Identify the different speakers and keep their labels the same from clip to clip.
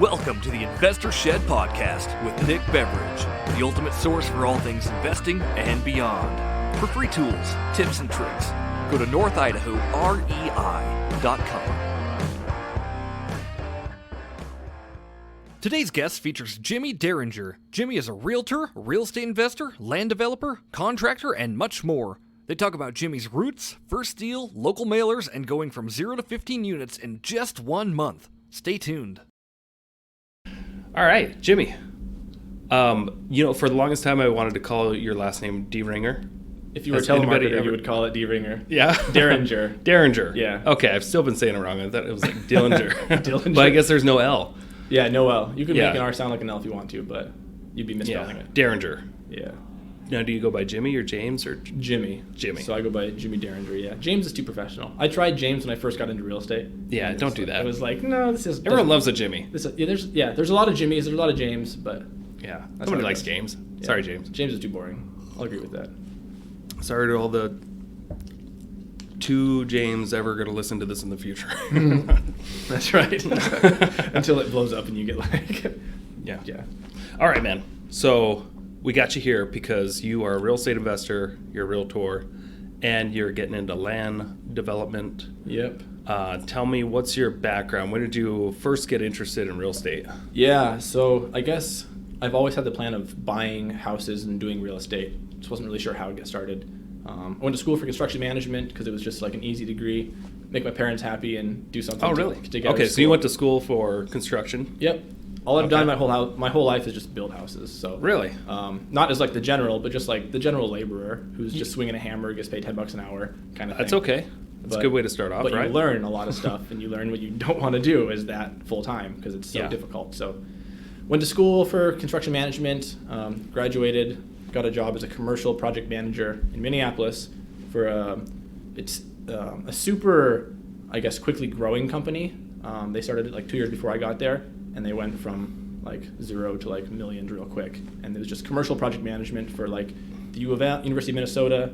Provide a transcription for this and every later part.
Speaker 1: Welcome to the Investor Shed Podcast with Nick Beveridge, the ultimate source for all things investing and beyond. For free tools, tips, and tricks, go to northidahorei.com. Today's guest features Jimmy Deringer. Jimmy is a realtor, real estate investor, land developer, contractor, and much more. They talk about Jimmy's roots, first deal, local mailers, and going from 0 to 15 units in just 1 month. Stay tuned.
Speaker 2: All right, Jimmy. For the longest time, I wanted to call your last name Deringer.
Speaker 3: If you were a telemarketer, you would call it Deringer.
Speaker 2: Yeah?
Speaker 3: Deringer.
Speaker 2: Deringer.
Speaker 3: Yeah.
Speaker 2: Okay, I've still been saying it wrong. I thought it was like Dillinger.
Speaker 3: Dillinger.
Speaker 2: But I guess there's no L.
Speaker 3: Yeah, no L. You could make an R sound like an L if you want to, but you'd be misspelling it.
Speaker 2: Deringer.
Speaker 3: Yeah.
Speaker 2: Now, do you go by Jimmy or James or
Speaker 3: Jimmy?
Speaker 2: Jimmy.
Speaker 3: So I go by Jimmy Deringer. Yeah. James is too professional. I tried James when I first got into real estate.
Speaker 2: Yeah, don't do that.
Speaker 3: I was like, no, this is.
Speaker 2: Everyone loves a Jimmy.
Speaker 3: There's a lot of Jimmys. There's a lot of James, but
Speaker 2: Yeah, nobody likes James.
Speaker 3: yeah.
Speaker 2: Sorry, James.
Speaker 3: James is too boring. I'll agree with that.
Speaker 2: Sorry to all the two James ever going to listen to this in the future.
Speaker 3: That's right. Until it blows up and you get like,
Speaker 2: Yeah.
Speaker 3: yeah.
Speaker 2: All right, man. So we got you here because you are a real estate investor, you're a realtor, and you're getting into land development.
Speaker 3: Yep.
Speaker 2: Tell me, what's your background? When did you first get interested in real estate?
Speaker 3: Yeah, so I guess I've always had the plan of buying houses and doing real estate. Just wasn't really sure how to get started. I went to school for construction management because it was just like an easy degree, make my parents happy and do something.
Speaker 2: Oh, really?
Speaker 3: To get out
Speaker 2: Okay,
Speaker 3: of
Speaker 2: so you
Speaker 3: school.
Speaker 2: went to school for construction?
Speaker 3: Yep. All I've done my whole life is just build houses. So
Speaker 2: Really?
Speaker 3: not as like the general, but just like the general laborer who's just swinging a hammer, gets paid $10 an hour, kind of thing.
Speaker 2: That's okay. That's a good way to start off,
Speaker 3: but
Speaker 2: right?
Speaker 3: you learn a lot of stuff, and you learn what you don't want to do is that full time because it's so
Speaker 2: Yeah.
Speaker 3: difficult. So went to school for construction management, graduated, got a job as a commercial project manager in Minneapolis for a super, I guess, quickly growing company. They started like 2 years before I got there, and they went from like 0 to like millions real quick. And it was just commercial project management for like the U of L, University of Minnesota,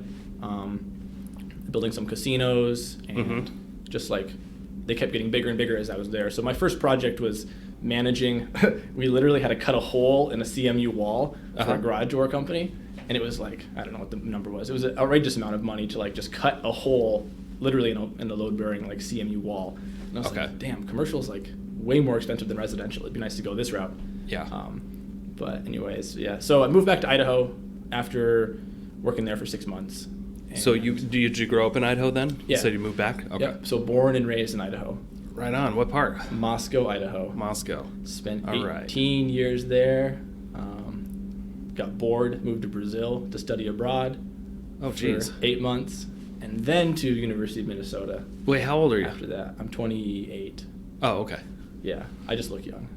Speaker 3: building some casinos, and just like they kept getting bigger and bigger as I was there. So my first project was managing. We literally had to cut a hole in a CMU wall for a garage door company, and it was like, I don't know what the number was. It was an outrageous amount of money to like just cut a hole literally in the load bearing like CMU wall. And I was like, damn, commercial is like way more expensive than residential. It'd be nice to go this route.
Speaker 2: Yeah.
Speaker 3: But anyways, yeah. So I moved back to Idaho after working there for 6 months.
Speaker 2: So did you grow up in Idaho then?
Speaker 3: Yeah.
Speaker 2: So you moved back? Okay.
Speaker 3: Yep. So born and raised in Idaho.
Speaker 2: Right on. What part?
Speaker 3: Moscow, Idaho.
Speaker 2: Moscow.
Speaker 3: Spent
Speaker 2: All
Speaker 3: 18 years there. Got bored, moved to Brazil to study abroad.
Speaker 2: Oh, geez.
Speaker 3: For 8 months, and then to University of Minnesota.
Speaker 2: Wait, how old are you?
Speaker 3: After that, I'm 28.
Speaker 2: Oh, okay.
Speaker 3: Yeah, I just look young.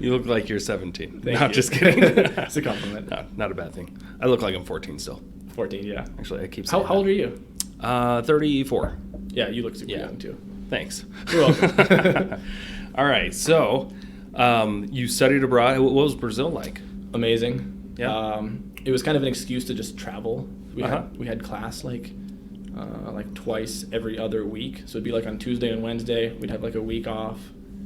Speaker 2: You look like you're 17.
Speaker 3: Thank
Speaker 2: No,
Speaker 3: you.
Speaker 2: just kidding.
Speaker 3: It's a compliment.
Speaker 2: No, not a bad thing. I look like I'm 14 still.
Speaker 3: 14, yeah.
Speaker 2: Actually, I keep
Speaker 3: How
Speaker 2: saying
Speaker 3: old are you?
Speaker 2: 34.
Speaker 3: Yeah, you look super young too.
Speaker 2: Thanks.
Speaker 3: You're welcome.
Speaker 2: All right. So, you studied abroad. What was Brazil like?
Speaker 3: Amazing.
Speaker 2: Yeah.
Speaker 3: It was kind of an excuse to just travel. We
Speaker 2: Uh-huh.
Speaker 3: had class like twice every other week. So it'd be like on Tuesday and Wednesday. We'd have like a week off.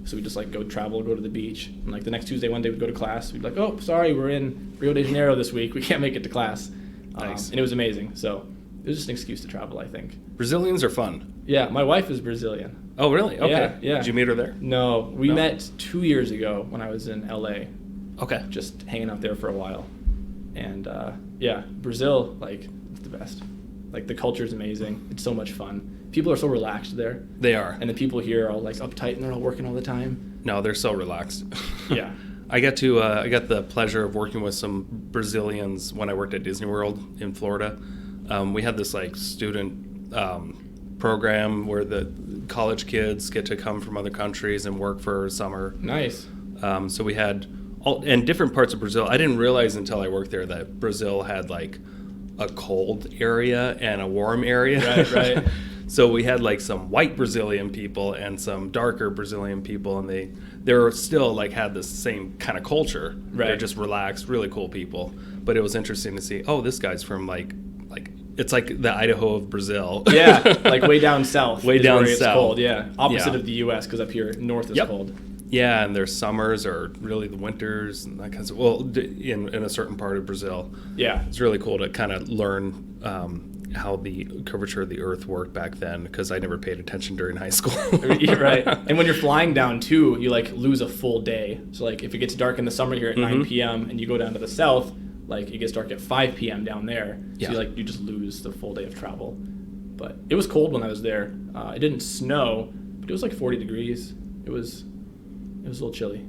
Speaker 3: So we'd just like go travel, go to the beach. And like the next Tuesday, Wednesday, we'd go to class. We'd be like, oh, sorry, we're in Rio de Janeiro this week. We can't make it to class.
Speaker 2: Nice.
Speaker 3: And it was amazing. So it was just an excuse to travel, I think.
Speaker 2: Brazilians are fun.
Speaker 3: Yeah, my wife is Brazilian.
Speaker 2: Oh, really? Okay.
Speaker 3: Yeah.
Speaker 2: Did you meet her there?
Speaker 3: No, we
Speaker 2: No?
Speaker 3: met 2 years ago when I was in LA,
Speaker 2: Okay.
Speaker 3: just hanging out there for a while. And yeah, Brazil, like, it's the best. Like, the culture is amazing. It's so much fun. People are so relaxed there.
Speaker 2: They are.
Speaker 3: And the people here are all like uptight and they're all working all the time.
Speaker 2: No, they're so relaxed.
Speaker 3: Yeah.
Speaker 2: I got the pleasure of working with some Brazilians when I worked at Disney World in Florida. We had this like student program where the college kids get to come from other countries and work for summer.
Speaker 3: Nice.
Speaker 2: So we had in different parts of Brazil. I didn't realize until I worked there that Brazil had like a cold area and a warm area.
Speaker 3: Right.
Speaker 2: So we had like some white Brazilian people and some darker Brazilian people, and they're still like had the same kind of culture.
Speaker 3: Right.
Speaker 2: They're just relaxed, really cool people. But it was interesting to see, oh, this guy's from like it's like the Idaho of Brazil.
Speaker 3: Yeah, like way down south.
Speaker 2: Way
Speaker 3: is
Speaker 2: down
Speaker 3: where it's
Speaker 2: south.
Speaker 3: cold. Yeah, opposite
Speaker 2: Yeah.
Speaker 3: of the U.S. because up here north is
Speaker 2: Yep.
Speaker 3: cold.
Speaker 2: Yeah, and their summers are really the winters and that kind of. Well, in a certain part of Brazil,
Speaker 3: Yeah.
Speaker 2: it's really cool to kind of learn how the curvature of the Earth worked back then, because I never paid attention during high school.
Speaker 3: You're right. And when you're flying down too, you like lose a full day. So like if it gets dark in the summer here at 9 p.m. and you go down to the south, like it gets dark at 5 p.m. down there. So
Speaker 2: Yeah.
Speaker 3: you just lose the full day of travel. But it was cold when I was there. It didn't snow, but it was like 40 degrees. It was a little chilly.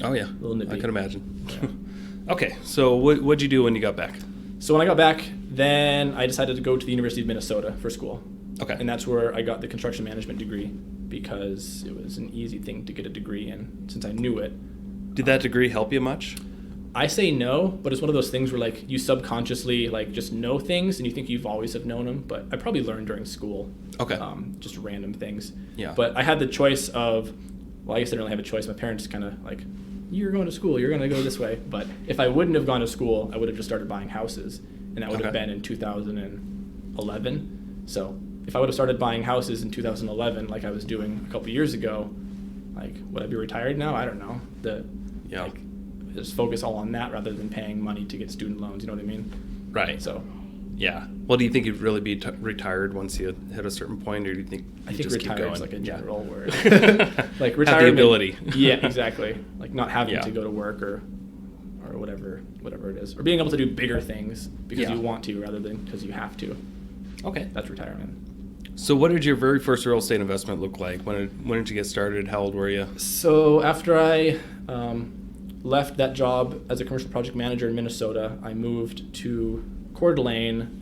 Speaker 2: Oh yeah,
Speaker 3: A little nippy.
Speaker 2: I can imagine. Okay, so what'd you do when you got back?
Speaker 3: So when I got back, then I decided to go to the University of Minnesota for school.
Speaker 2: Okay.
Speaker 3: And that's where I got the construction management degree, because it was an easy thing to get a degree in since I knew it.
Speaker 2: Did that degree help you much?
Speaker 3: I say no, but it's one of those things where like you subconsciously like just know things and you think you've always have known them, but I probably learned during school.
Speaker 2: Okay.
Speaker 3: Just random things.
Speaker 2: Yeah.
Speaker 3: But I had the choice of, well, I guess I didn't really have a choice. My parents kind of like, you're going to school, you're going to go this way. But if I wouldn't have gone to school, I would have just started buying houses, and that would have been in 2011. So if I would have started buying houses in 2011, like I was doing a couple years ago, like would I be retired now? I don't know.
Speaker 2: Yeah.
Speaker 3: Like, just focus all on that rather than paying money to get student loans. You know what I mean?
Speaker 2: Right.
Speaker 3: So
Speaker 2: Yeah. Well, do you think you'd really be retired once you hit a certain point, or do you think
Speaker 3: I
Speaker 2: you
Speaker 3: think
Speaker 2: just keep
Speaker 3: retired
Speaker 2: going?
Speaker 3: is like a
Speaker 2: Yeah.
Speaker 3: general word. Like retirement.
Speaker 2: Have the ability.
Speaker 3: Yeah, exactly. Like not having
Speaker 2: Yeah.
Speaker 3: to go to work or whatever it is, or being able to do bigger things because
Speaker 2: Yeah.
Speaker 3: you want to rather than because you have to.
Speaker 2: Okay.
Speaker 3: That's retirement.
Speaker 2: So what did your very first real estate investment look like? When did you get started? How old were you?
Speaker 3: So after I left that job as a commercial project manager in Minnesota, I moved to Coeur d'Alene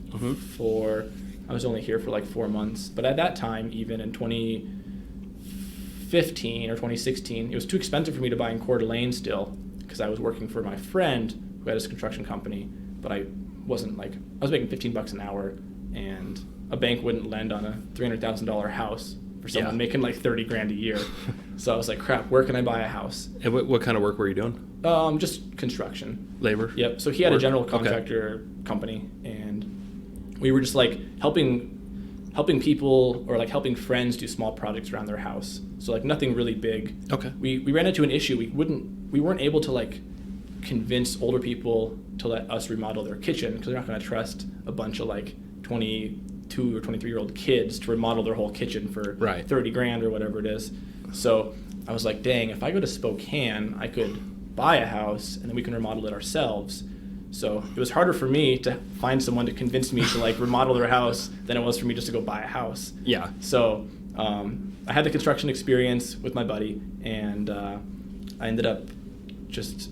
Speaker 3: I was only here for like 4 months, but at that time, even in 2015 or 2016, it was too expensive for me to buy in Coeur d'Alene still, because I was working for my friend who had his construction company, but I was making $15 an hour, and a bank wouldn't lend on a $300,000 house for someone making like 30 grand a year. So I was like, crap, where can I buy a house?
Speaker 2: And what kind of work were you doing?
Speaker 3: Just construction.
Speaker 2: Labor?
Speaker 3: Yep. So he had a
Speaker 2: Work?
Speaker 3: general
Speaker 2: Okay.
Speaker 3: contractor company, and we were just like helping people or like helping friends do small projects around their house. So like nothing really big.
Speaker 2: Okay.
Speaker 3: We ran into an issue. We weren't able to like convince older people to let us remodel their kitchen, because they're not going to trust a bunch of like 22 or 23-year-old kids to remodel their whole kitchen for 30 grand or whatever it is. So I was like, dang, if I go to Spokane, I could buy a house and then we can remodel it ourselves. So it was harder for me to find someone to convince me to like remodel their house than it was for me just to go buy a house.
Speaker 2: Yeah.
Speaker 3: So I had the construction experience with my buddy, and I ended up just,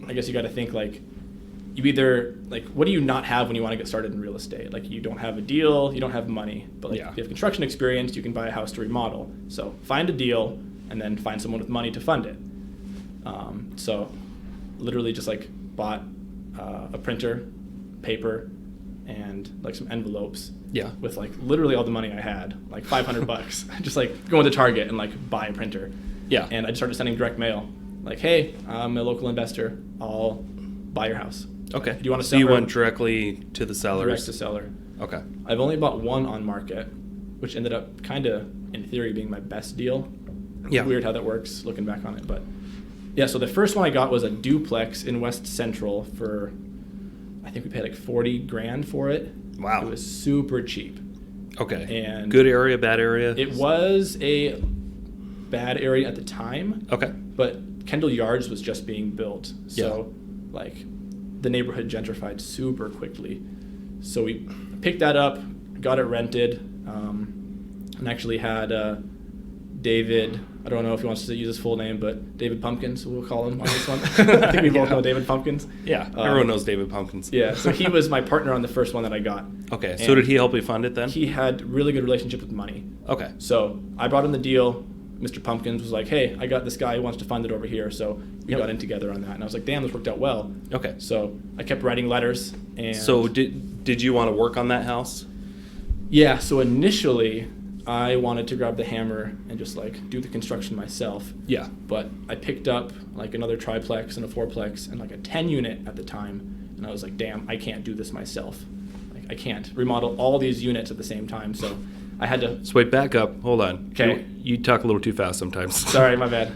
Speaker 3: I guess you got to think like, you either, like, what do you not have when you want to get started in real estate? Like, you don't have a deal, you don't have money, but like, if you have construction experience, you can buy a house to remodel. So find a deal and then find someone with money to fund it. So literally just like bought a printer, paper, and like some envelopes.
Speaker 2: Yeah.
Speaker 3: With like literally all the money I had, like $500. Just like go into Target and like buy a printer.
Speaker 2: Yeah.
Speaker 3: And I just started sending direct mail. Like, hey, I'm a local investor. I'll buy your house.
Speaker 2: Okay.
Speaker 3: Do you want to
Speaker 2: So
Speaker 3: sell?
Speaker 2: you went directly to the sellers?
Speaker 3: Direct to seller.
Speaker 2: Okay.
Speaker 3: I've only bought one on market, which ended up kind of, in theory, being my best deal.
Speaker 2: Yeah.
Speaker 3: Weird how that works looking back on it, but yeah. So the first one I got was a duplex in West Central for, I think we paid like 40 grand for it.
Speaker 2: Wow.
Speaker 3: It was super cheap.
Speaker 2: Okay.
Speaker 3: And
Speaker 2: good area, bad area?
Speaker 3: It was a bad area at the time.
Speaker 2: Okay.
Speaker 3: But Kendall Yards was just being built. So like the neighborhood gentrified super quickly. So we picked that up, got it rented, and actually had David, I don't know if he wants to use his full name, but David Pumpkins, we'll call him on this one. I think we both know David Pumpkins.
Speaker 2: Yeah, everyone knows David Pumpkins.
Speaker 3: Yeah, so he was my partner on the first one that I got.
Speaker 2: Okay, so did he help you fund it then?
Speaker 3: He had really good relationship with money.
Speaker 2: Okay.
Speaker 3: So I brought him the deal. Mr. Pumpkins was like, hey, I got this guy who wants to fund it over here. So we got in together on that. And I was like, damn, this worked out well.
Speaker 2: Okay.
Speaker 3: So I kept writing letters. And
Speaker 2: so did you want to work on that house?
Speaker 3: Yeah, so initially I wanted to grab the hammer and just like do the construction myself.
Speaker 2: Yeah.
Speaker 3: But I picked up like another triplex and a fourplex and like a 10 unit at the time. And I was like, damn, I can't do this myself. Like I can't remodel all these units at the same time. So I had to.
Speaker 2: So wait, back up. Hold on.
Speaker 3: Okay.
Speaker 2: You talk a little too fast sometimes.
Speaker 3: Sorry, my bad.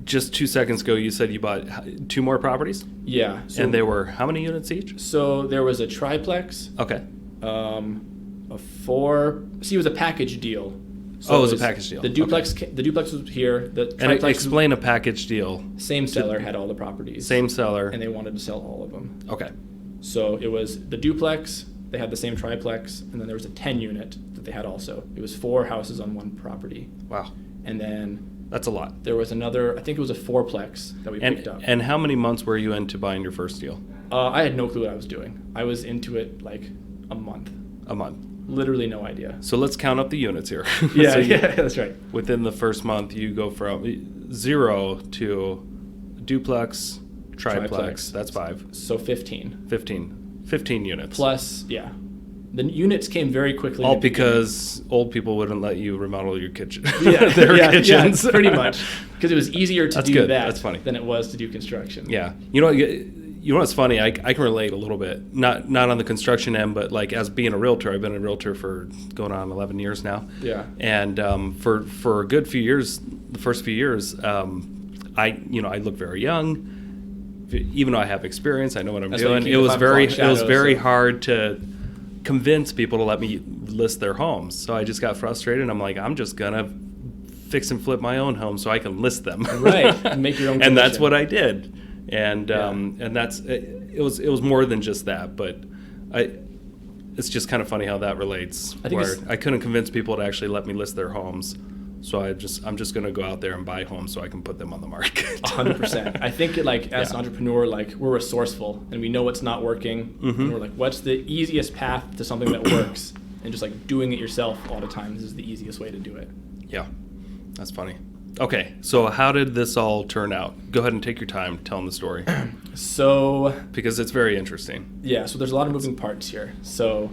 Speaker 2: just 2 seconds ago, you said you bought 2 more properties?
Speaker 3: Yeah. So,
Speaker 2: And they were how many units each?
Speaker 3: So there was a triplex,
Speaker 2: Okay.
Speaker 3: a 4. See, it was a package deal. So
Speaker 2: it was a package deal.
Speaker 3: The duplex, the duplex was here. The
Speaker 2: And
Speaker 3: triplex,
Speaker 2: explain a package deal.
Speaker 3: same seller had all the properties.
Speaker 2: Same seller.
Speaker 3: And they wanted to sell all of them.
Speaker 2: Okay.
Speaker 3: So it was the duplex. They had the same triplex, and then there was a 10 unit that they had also. It was 4 houses on one property.
Speaker 2: Wow.
Speaker 3: And then
Speaker 2: That's a lot.
Speaker 3: there was another. I think it was a 4-plex that we picked up.
Speaker 2: And how many months were you into buying your first deal?
Speaker 3: I had no clue what I was doing. I was into it like a month.
Speaker 2: A month.
Speaker 3: Literally no idea.
Speaker 2: So let's count up the units here.
Speaker 3: Yeah,
Speaker 2: So
Speaker 3: yeah, that's right.
Speaker 2: Within the first month, you go from 0 to duplex, triplex. That's 5.
Speaker 3: So 15.
Speaker 2: 15 units.
Speaker 3: Plus, yeah. The units came very quickly.
Speaker 2: All
Speaker 3: in the
Speaker 2: because old people wouldn't let you remodel your kitchen.
Speaker 3: beginning.
Speaker 2: Their
Speaker 3: yeah,
Speaker 2: kitchens.
Speaker 3: Yeah, pretty much. Because it was easier to
Speaker 2: That's
Speaker 3: do
Speaker 2: good.
Speaker 3: that
Speaker 2: That's funny.
Speaker 3: than it was to do construction.
Speaker 2: Yeah. You know what's funny? I can relate a little bit. Not on the construction end, but like as being a realtor. I've been a realtor for going on 11 years now.
Speaker 3: Yeah.
Speaker 2: And for a good few years, the first few years, I look very young. Even though I have experience, I know what I'm
Speaker 3: That's why you
Speaker 2: doing.
Speaker 3: keep
Speaker 2: It
Speaker 3: the
Speaker 2: was
Speaker 3: 5
Speaker 2: very
Speaker 3: o'clock shadow,
Speaker 2: very
Speaker 3: so-
Speaker 2: hard to convince people to let me list their homes. So I just got frustrated. I'm like, I'm just gonna fix and flip my own home so I can list them.
Speaker 3: Right. Make your own
Speaker 2: And that's
Speaker 3: commission.
Speaker 2: what I did. And
Speaker 3: Yeah.
Speaker 2: and that's it was more than just that, but it's just kind of funny how that relates.
Speaker 3: I think
Speaker 2: where
Speaker 3: it's-
Speaker 2: I couldn't convince people to actually let me list their homes, so I'm just going to go out there and buy homes so I can put them on the market.
Speaker 3: 100%. I think like as an
Speaker 2: Yeah.
Speaker 3: entrepreneur, like we're resourceful and we know what's not working.
Speaker 2: Mm-hmm.
Speaker 3: And we're like, what's the easiest path to something that works? And just like doing it yourself all the time is the easiest way to do it.
Speaker 2: Yeah, that's funny. Okay, so how did this all turn out? Go ahead and take your time telling the story
Speaker 3: So
Speaker 2: because it's very interesting.
Speaker 3: yeah, so there's a lot of moving parts here. So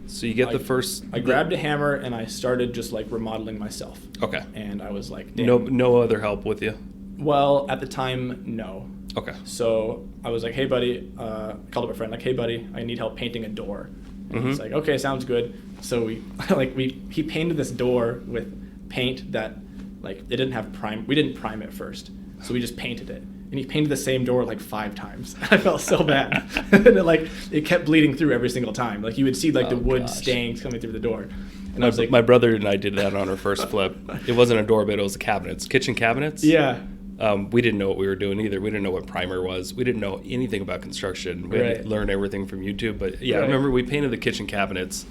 Speaker 2: So you get
Speaker 3: I-
Speaker 2: the first.
Speaker 3: I grabbed a hammer and I started just like remodeling myself.
Speaker 2: Okay.
Speaker 3: And I was like, damn.
Speaker 2: No other help with you.
Speaker 3: Well, at the time, no.
Speaker 2: Okay.
Speaker 3: So I was like, hey, buddy, I called up a friend, like, hey, buddy, I need help painting a door. And he's
Speaker 2: Mhm.
Speaker 3: like, okay, sounds good. So he painted this door with paint that, like, it didn't have prime. We didn't prime it first. So we just painted it. And he painted the same door like 5 times. I felt so bad. And it kept bleeding through every single time. Like you would see like the
Speaker 2: Oh,
Speaker 3: wood
Speaker 2: gosh.
Speaker 3: stains coming through the door. And I was like,
Speaker 2: My brother and I did that on our first flip. It wasn't a door, but it was cabinets, kitchen cabinets.
Speaker 3: yeah.
Speaker 2: We didn't know what we were doing either. We didn't know what primer was. We didn't know anything about construction. We had
Speaker 3: Right.
Speaker 2: to learn everything from YouTube. But yeah, I
Speaker 3: Right.
Speaker 2: remember we painted the kitchen cabinets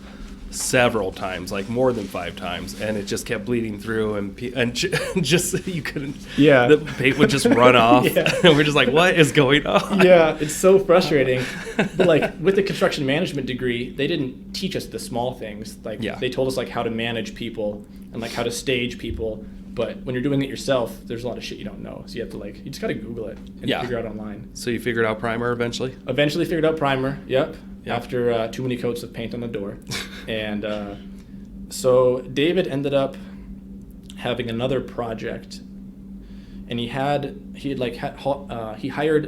Speaker 2: several times, like more than 5 times, and it just kept bleeding through, and just you couldn't.
Speaker 3: Yeah.
Speaker 2: The paint would just run off,
Speaker 3: Yeah.
Speaker 2: and we're just like, what is going on?
Speaker 3: Yeah, it's so frustrating. But like with the construction management degree, they didn't teach us the small things. Like
Speaker 2: Yeah.
Speaker 3: they told us like how to manage people and like how to stage people. But when you're doing it yourself, there's a lot of shit you don't know. So you have to you just gotta Google it and
Speaker 2: Yeah.
Speaker 3: figure out online.
Speaker 2: So you figured out primer eventually.
Speaker 3: Eventually figured out primer. Yep.
Speaker 2: Yep.
Speaker 3: After too many coats of paint on the door, and so David ended up having another project, and he hired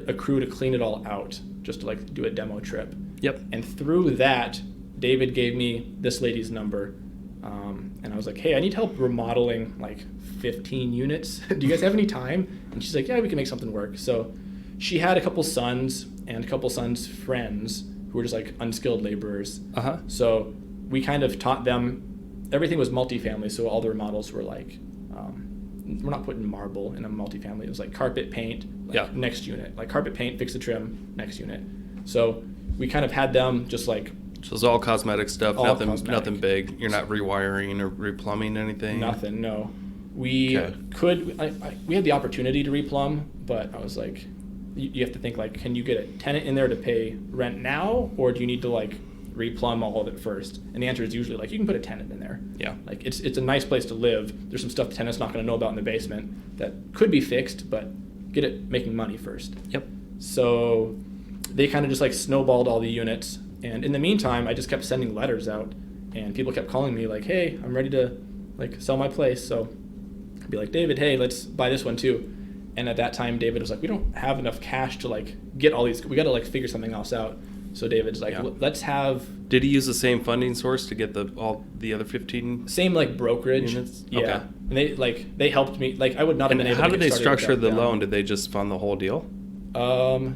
Speaker 3: a crew to clean it all out, just to like do a demo trip.
Speaker 2: Yep.
Speaker 3: And through that, David gave me this lady's number, and I was like, hey, I need help remodeling like 15 units. Do you guys have any time? And she's like, yeah, we can make something work. So she had a couple sons and a couple sons' friends who were just like unskilled laborers.
Speaker 2: Uh-huh.
Speaker 3: So we kind of taught them, everything was multifamily, so all the remodels were like, we're not putting marble in a multifamily. It was like carpet paint, like
Speaker 2: Yeah.
Speaker 3: next unit. Like carpet paint, fix the trim, next unit. So we kind of had them just like
Speaker 2: So it's all cosmetic stuff,
Speaker 3: All
Speaker 2: nothing
Speaker 3: cosmetic.
Speaker 2: nothing big. You're not rewiring or replumbing anything.
Speaker 3: nothing, no. We
Speaker 2: Okay.
Speaker 3: we had the opportunity to replumb, but I was like, you have to think like, can you get a tenant in there to pay rent now, or do you need to like replumb all of it first? And the answer is usually like, you can put a tenant in there.
Speaker 2: Yeah.
Speaker 3: Like it's a nice place to live. There's some stuff the tenant's not going to know about in the basement that could be fixed, but get it making money first.
Speaker 2: Yep.
Speaker 3: So they kind of just like snowballed all the units. And in the meantime, I just kept sending letters out, and people kept calling me like, hey, I'm ready to like sell my place. So I'd be like, David, hey, let's buy this one too. And at that time, David was like, we don't have enough cash to like get all these, we got to like figure something else out. So David's like, let's have.
Speaker 2: Did he use the same funding source to get all the other 15?
Speaker 3: Same like brokerage.
Speaker 2: Units?
Speaker 3: Yeah.
Speaker 2: Okay.
Speaker 3: And they helped me. Like I would not have been able to.
Speaker 2: How did they structure the
Speaker 3: down.
Speaker 2: loan? Did they just fund the whole deal?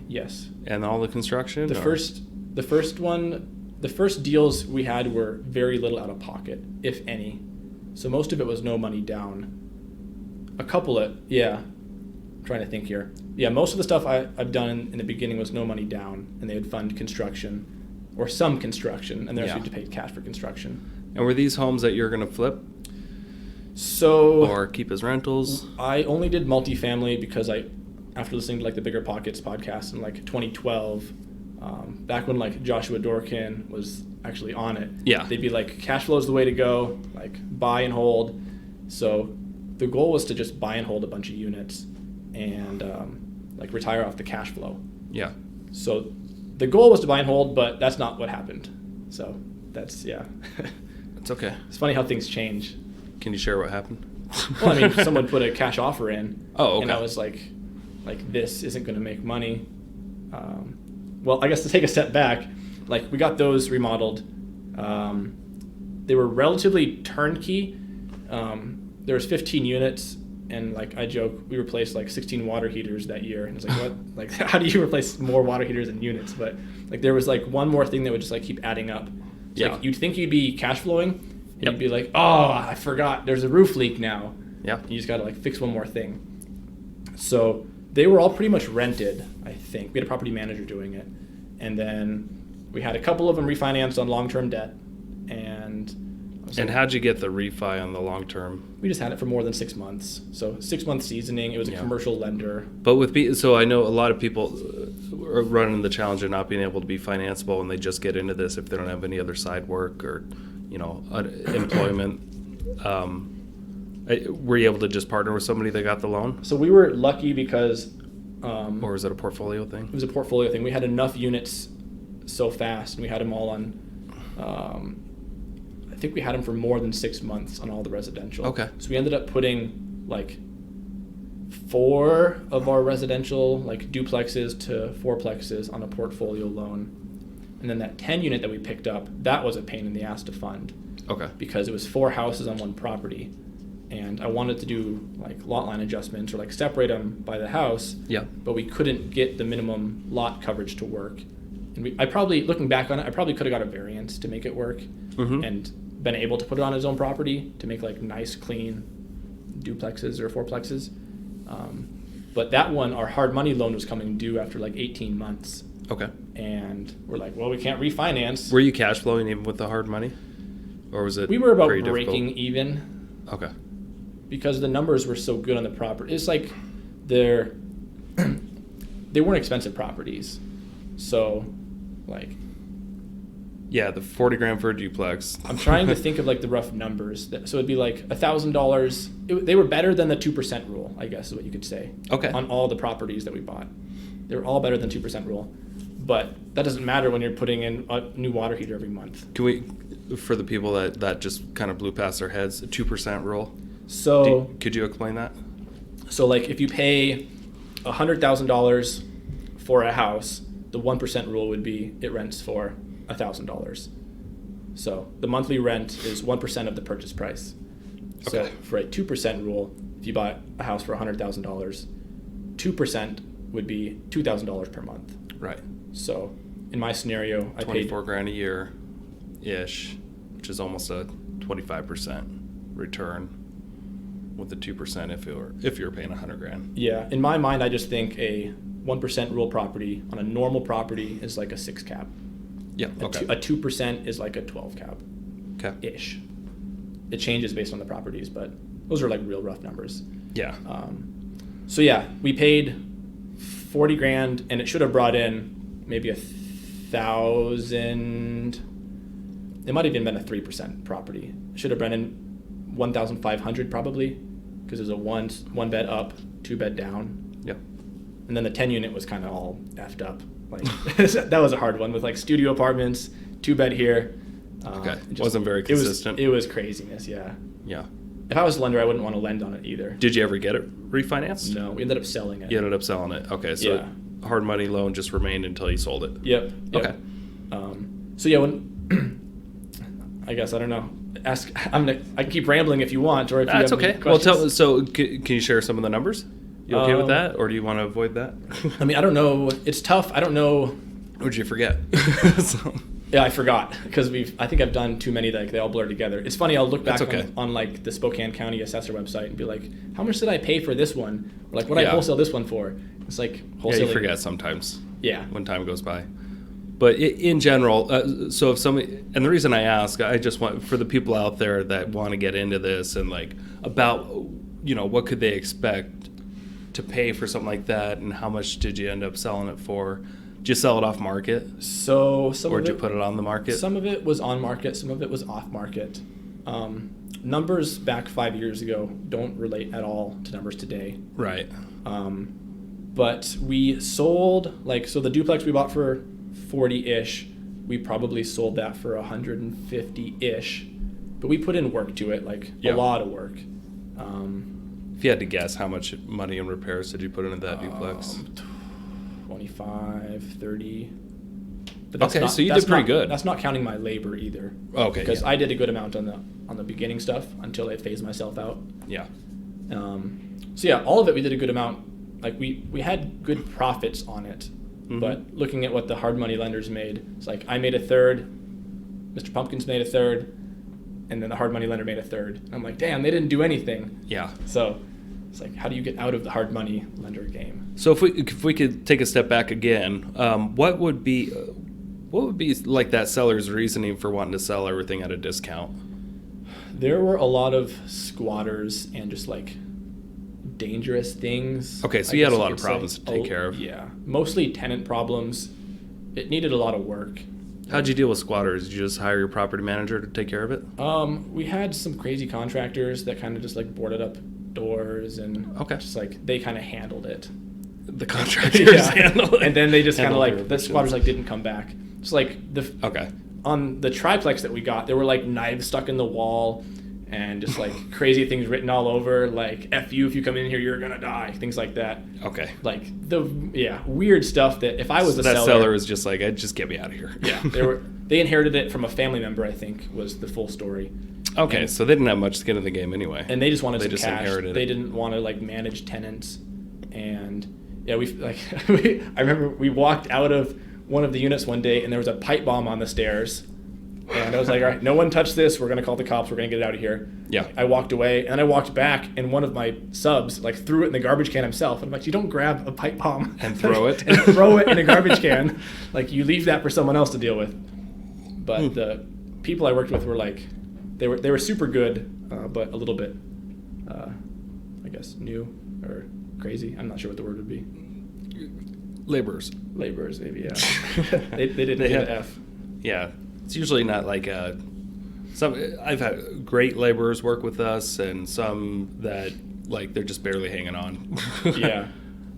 Speaker 3: Yes.
Speaker 2: And all the construction?
Speaker 3: The first deals we had were very little out of pocket, if any. So most of it was no money down. A couple of, I'm trying to think here. Yeah, most of the stuff I've done in the beginning was no money down, and they would fund construction or some construction, and they're actually to pay cash for construction.
Speaker 2: And were these homes that you're going to flip?
Speaker 3: So
Speaker 2: or keep as rentals?
Speaker 3: I only did multifamily because after listening to like the Bigger Pockets podcast in like 2012, back when like Joshua Dorkin was actually on it, they'd be like, cash flow is the way to go, like buy and hold. So the goal was to just buy and hold a bunch of units and like retire off the cash flow.
Speaker 2: Yeah.
Speaker 3: So the goal was to buy and hold, but that's not what happened. So that's,
Speaker 2: It's okay.
Speaker 3: It's funny how things change.
Speaker 2: Can you share what happened?
Speaker 3: Well, I mean, someone put a cash offer in.
Speaker 2: Oh, okay.
Speaker 3: And I was like this isn't going to make money. Well, I guess to take a step back, like we got those remodeled. They were relatively turnkey. There was 15 units, and like I joke, we replaced like 16 water heaters that year. And it's like, what? Like, how do you replace more water heaters than units? But like there was like one more thing that would just like keep adding up. So, like, you'd think you'd be cash flowing, and you'd be like, oh, I forgot, there's a roof leak now.
Speaker 2: Yeah.
Speaker 3: You just got to like fix one more thing. So they were all pretty much rented, I think. We had a property manager doing it. And then we had a couple of them refinanced on long-term debt. And
Speaker 2: how'd you get the refi on the long-term?
Speaker 3: We just had it for more than 6 months. So 6 month seasoning. It was a commercial lender.
Speaker 2: But so I know a lot of people are running the challenge of not being able to be financeable, and they just get into this if they don't have any other side work or, employment. Were you able to just partner with somebody that got the loan?
Speaker 3: So we were lucky because...
Speaker 2: or was it a portfolio thing?
Speaker 3: It was a portfolio thing. We had enough units so fast, and we had them all on... I think we had them for more than 6 months on all the residential.
Speaker 2: Okay.
Speaker 3: So we ended up putting like 4 of our residential like duplexes to fourplexes on a portfolio loan. And then that 10 unit that we picked up, that was a pain in the ass to fund.
Speaker 2: Okay.
Speaker 3: Because it was 4 houses on one property. And I wanted to do like lot line adjustments or like separate them by the house.
Speaker 2: Yeah.
Speaker 3: But we couldn't get the minimum lot coverage to work. And I probably, looking back on it, I probably could have got a variance to make it work.
Speaker 2: Mm-hmm.
Speaker 3: And been able to put it on his own property to make like nice, clean duplexes or fourplexes. But that one, our hard money loan was coming due after like 18 months.
Speaker 2: Okay.
Speaker 3: And we're like, well, we can't refinance.
Speaker 2: Were you cash flowing even with the hard money? Or was it
Speaker 3: We were about
Speaker 2: pretty
Speaker 3: breaking
Speaker 2: difficult?
Speaker 3: even.
Speaker 2: Okay.
Speaker 3: Because the numbers were so good on the property. It's like they weren't expensive properties. So like...
Speaker 2: Yeah, the 40 grand for a duplex.
Speaker 3: I'm trying to think of like the rough numbers. So it'd be like $1,000. They were better than the 2% rule, I guess is what you could say.
Speaker 2: Okay.
Speaker 3: On all the properties that we bought. They were all better than 2% rule. But that doesn't matter when you're putting in a new water heater every month.
Speaker 2: Can we, for the people that just kind of blew past their heads, a 2% rule?
Speaker 3: So
Speaker 2: could you explain that?
Speaker 3: So like if you pay $100,000 for a house, the 1% rule would be it rents for $1,000. So the monthly rent is 1% of the purchase price. So
Speaker 2: Okay.
Speaker 3: for a 2% rule, if you bought a house for $100,000, 2% would be $2,000 per month.
Speaker 2: Right.
Speaker 3: So in my scenario, I paid
Speaker 2: 24 grand a year ish, which is almost a 25% return with the 2% if you're paying 100 grand.
Speaker 3: Yeah, in my mind, I just think a 1% rule property on a normal property is like a 6 cap.
Speaker 2: Yeah. Okay.
Speaker 3: A 2% is like a 12 cap.
Speaker 2: Okay.
Speaker 3: Ish. It changes based on the properties, but those are like real rough numbers.
Speaker 2: Yeah.
Speaker 3: So yeah, we paid 40 grand, and it should have brought in maybe 1,000. It might have even been a 3% property. It should have brought in 1,500 probably, because there's a one bed up, 2 bed down.
Speaker 2: Yep.
Speaker 3: And then the 10 unit was kind of all effed up. Like that was a hard one with like studio apartments, 2 bed here.
Speaker 2: Okay. It wasn't very consistent.
Speaker 3: It was craziness. Yeah.
Speaker 2: Yeah.
Speaker 3: If I was a lender, I wouldn't want to lend on it either.
Speaker 2: Did you ever get it refinanced?
Speaker 3: No, we ended up selling it.
Speaker 2: You ended up selling it. Okay. So hard money loan just remained until you sold it.
Speaker 3: Yep.
Speaker 2: Okay.
Speaker 3: So yeah, when I guess I don't know. I keep rambling if you want, or if you
Speaker 2: That's
Speaker 3: have any
Speaker 2: okay. Well,
Speaker 3: questions.
Speaker 2: can you share some of the numbers? You okay with that, or do you want to avoid that?
Speaker 3: I mean, I don't know. It's tough. I don't know.
Speaker 2: Would you forget?
Speaker 3: Yeah, I forgot because I think I've done too many that they all blur together. It's funny. I'll look back
Speaker 2: That's okay.
Speaker 3: on like the Spokane County Assessor website and be like, how much did I pay for this one? Or like, what did I wholesale this one for? It's like wholesaling.
Speaker 2: Yeah, you forget sometimes.
Speaker 3: Yeah.
Speaker 2: When time goes by. But in general, so if somebody, and the reason I ask, I just want for the people out there that want to get into this and like about, what could they expect to pay for something like that, and how much did you end up selling it for? Did you sell it off market?
Speaker 3: So
Speaker 2: or did you put it on the market?
Speaker 3: Some of it was on market, some of it was off market. Numbers back 5 years ago don't relate at all to numbers today.
Speaker 2: Right.
Speaker 3: But we sold so the duplex we bought for 40-ish, we probably sold that for 150-ish. But we put in work to it, a lot of work.
Speaker 2: If you had to guess, how much money in repairs did you put into that duplex?
Speaker 3: 25, 30. But
Speaker 2: Okay, so you did pretty good.
Speaker 3: That's not counting my labor either.
Speaker 2: Okay.
Speaker 3: Because I did a good amount on the beginning stuff until I phased myself out.
Speaker 2: Yeah.
Speaker 3: So yeah, all of it we did a good amount. Like we had good profits on it.
Speaker 2: Mm-hmm.
Speaker 3: But looking at what the hard money lenders made, it's like I made a third, Mr. Pumpkins made a third, and then the hard money lender made a third. And I'm like, damn, they didn't do anything.
Speaker 2: Yeah.
Speaker 3: So it's like, how do you get out of the hard money lender game?
Speaker 2: So if we could take a step back again, what would be like that seller's reasoning for wanting to sell everything at a discount?
Speaker 3: There were a lot of squatters and just dangerous things.
Speaker 2: Okay, so you had a lot of problems to take care of.
Speaker 3: Yeah, mostly tenant problems. It needed a lot of work.
Speaker 2: How'd you deal with squatters? Did you just hire your property manager to take care of it?
Speaker 3: We had some crazy contractors that kind of just boarded up doors and just they kind of handled it.
Speaker 2: The contractors handled it.
Speaker 3: And then they just kind of the squatters didn't come back. It's on the triplex that we got, there were knives stuck in the wall and just crazy things written all over, F you, if you come in here, you're gonna die, things like that.
Speaker 2: Okay.
Speaker 3: Weird stuff that if I was
Speaker 2: that seller is just just get me out of here.
Speaker 3: Yeah, they inherited it from a family member, I think, was the full story.
Speaker 2: Okay,
Speaker 3: and,
Speaker 2: so they didn't have much skin in the game anyway.
Speaker 3: And they just wanted some
Speaker 2: just
Speaker 3: cash.
Speaker 2: Inherited
Speaker 3: they
Speaker 2: it.
Speaker 3: didn't want to manage tenants. And yeah, I remember we walked out of one of the units one day and there was a pipe bomb on the stairs. And I was like, all right, no one touch this. We're going to call the cops. We're going to get it out of here.
Speaker 2: Yeah.
Speaker 3: I walked away and I walked back and one of my subs threw it in the garbage can himself. And I'm like, you don't grab a pipe bomb
Speaker 2: and throw it
Speaker 3: and throw it in a garbage can. You leave that for someone else to deal with. But the people I worked with were they were super good, but a little bit, I guess, new or crazy. I'm not sure what the word would be.
Speaker 2: Laborers,
Speaker 3: maybe, yeah. they didn't get an F.
Speaker 2: Yeah. It's usually not I've had great laborers work with us and some that they're just barely hanging on.
Speaker 3: Yeah.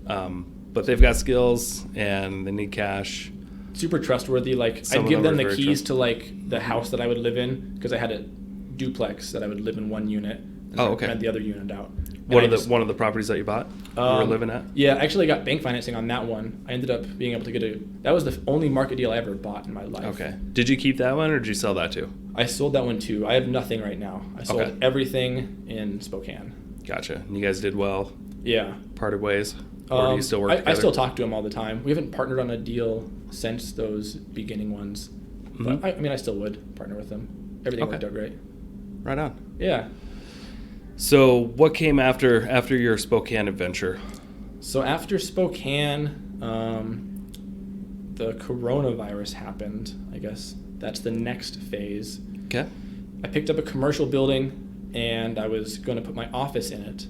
Speaker 2: But they've got skills and they need cash.
Speaker 3: Super trustworthy. I'd give them the keys to the house that I would live in because I had a duplex that I would live in one unit. And
Speaker 2: okay.
Speaker 3: Rent the other unit out.
Speaker 2: One of the properties that you bought, you were living at?
Speaker 3: Yeah, I actually got bank financing on that one. I ended up being able to that was the only market deal I ever bought in my life.
Speaker 2: Okay. Did you keep that one or did you sell that too?
Speaker 3: I sold that one too. I have nothing right now. I sold everything in Spokane.
Speaker 2: Gotcha. And you guys did well?
Speaker 3: Yeah.
Speaker 2: Parted ways? Or do you still work together?
Speaker 3: I still talk to him all the time. We haven't partnered on a deal since those beginning ones. But I still would partner with them. Everything worked out great. Right
Speaker 2: on.
Speaker 3: Yeah.
Speaker 2: So what came after your Spokane adventure?
Speaker 3: So after Spokane, the coronavirus happened. I guess that's the next phase.
Speaker 2: Okay.
Speaker 3: I picked up a commercial building and I was going to put my office in it.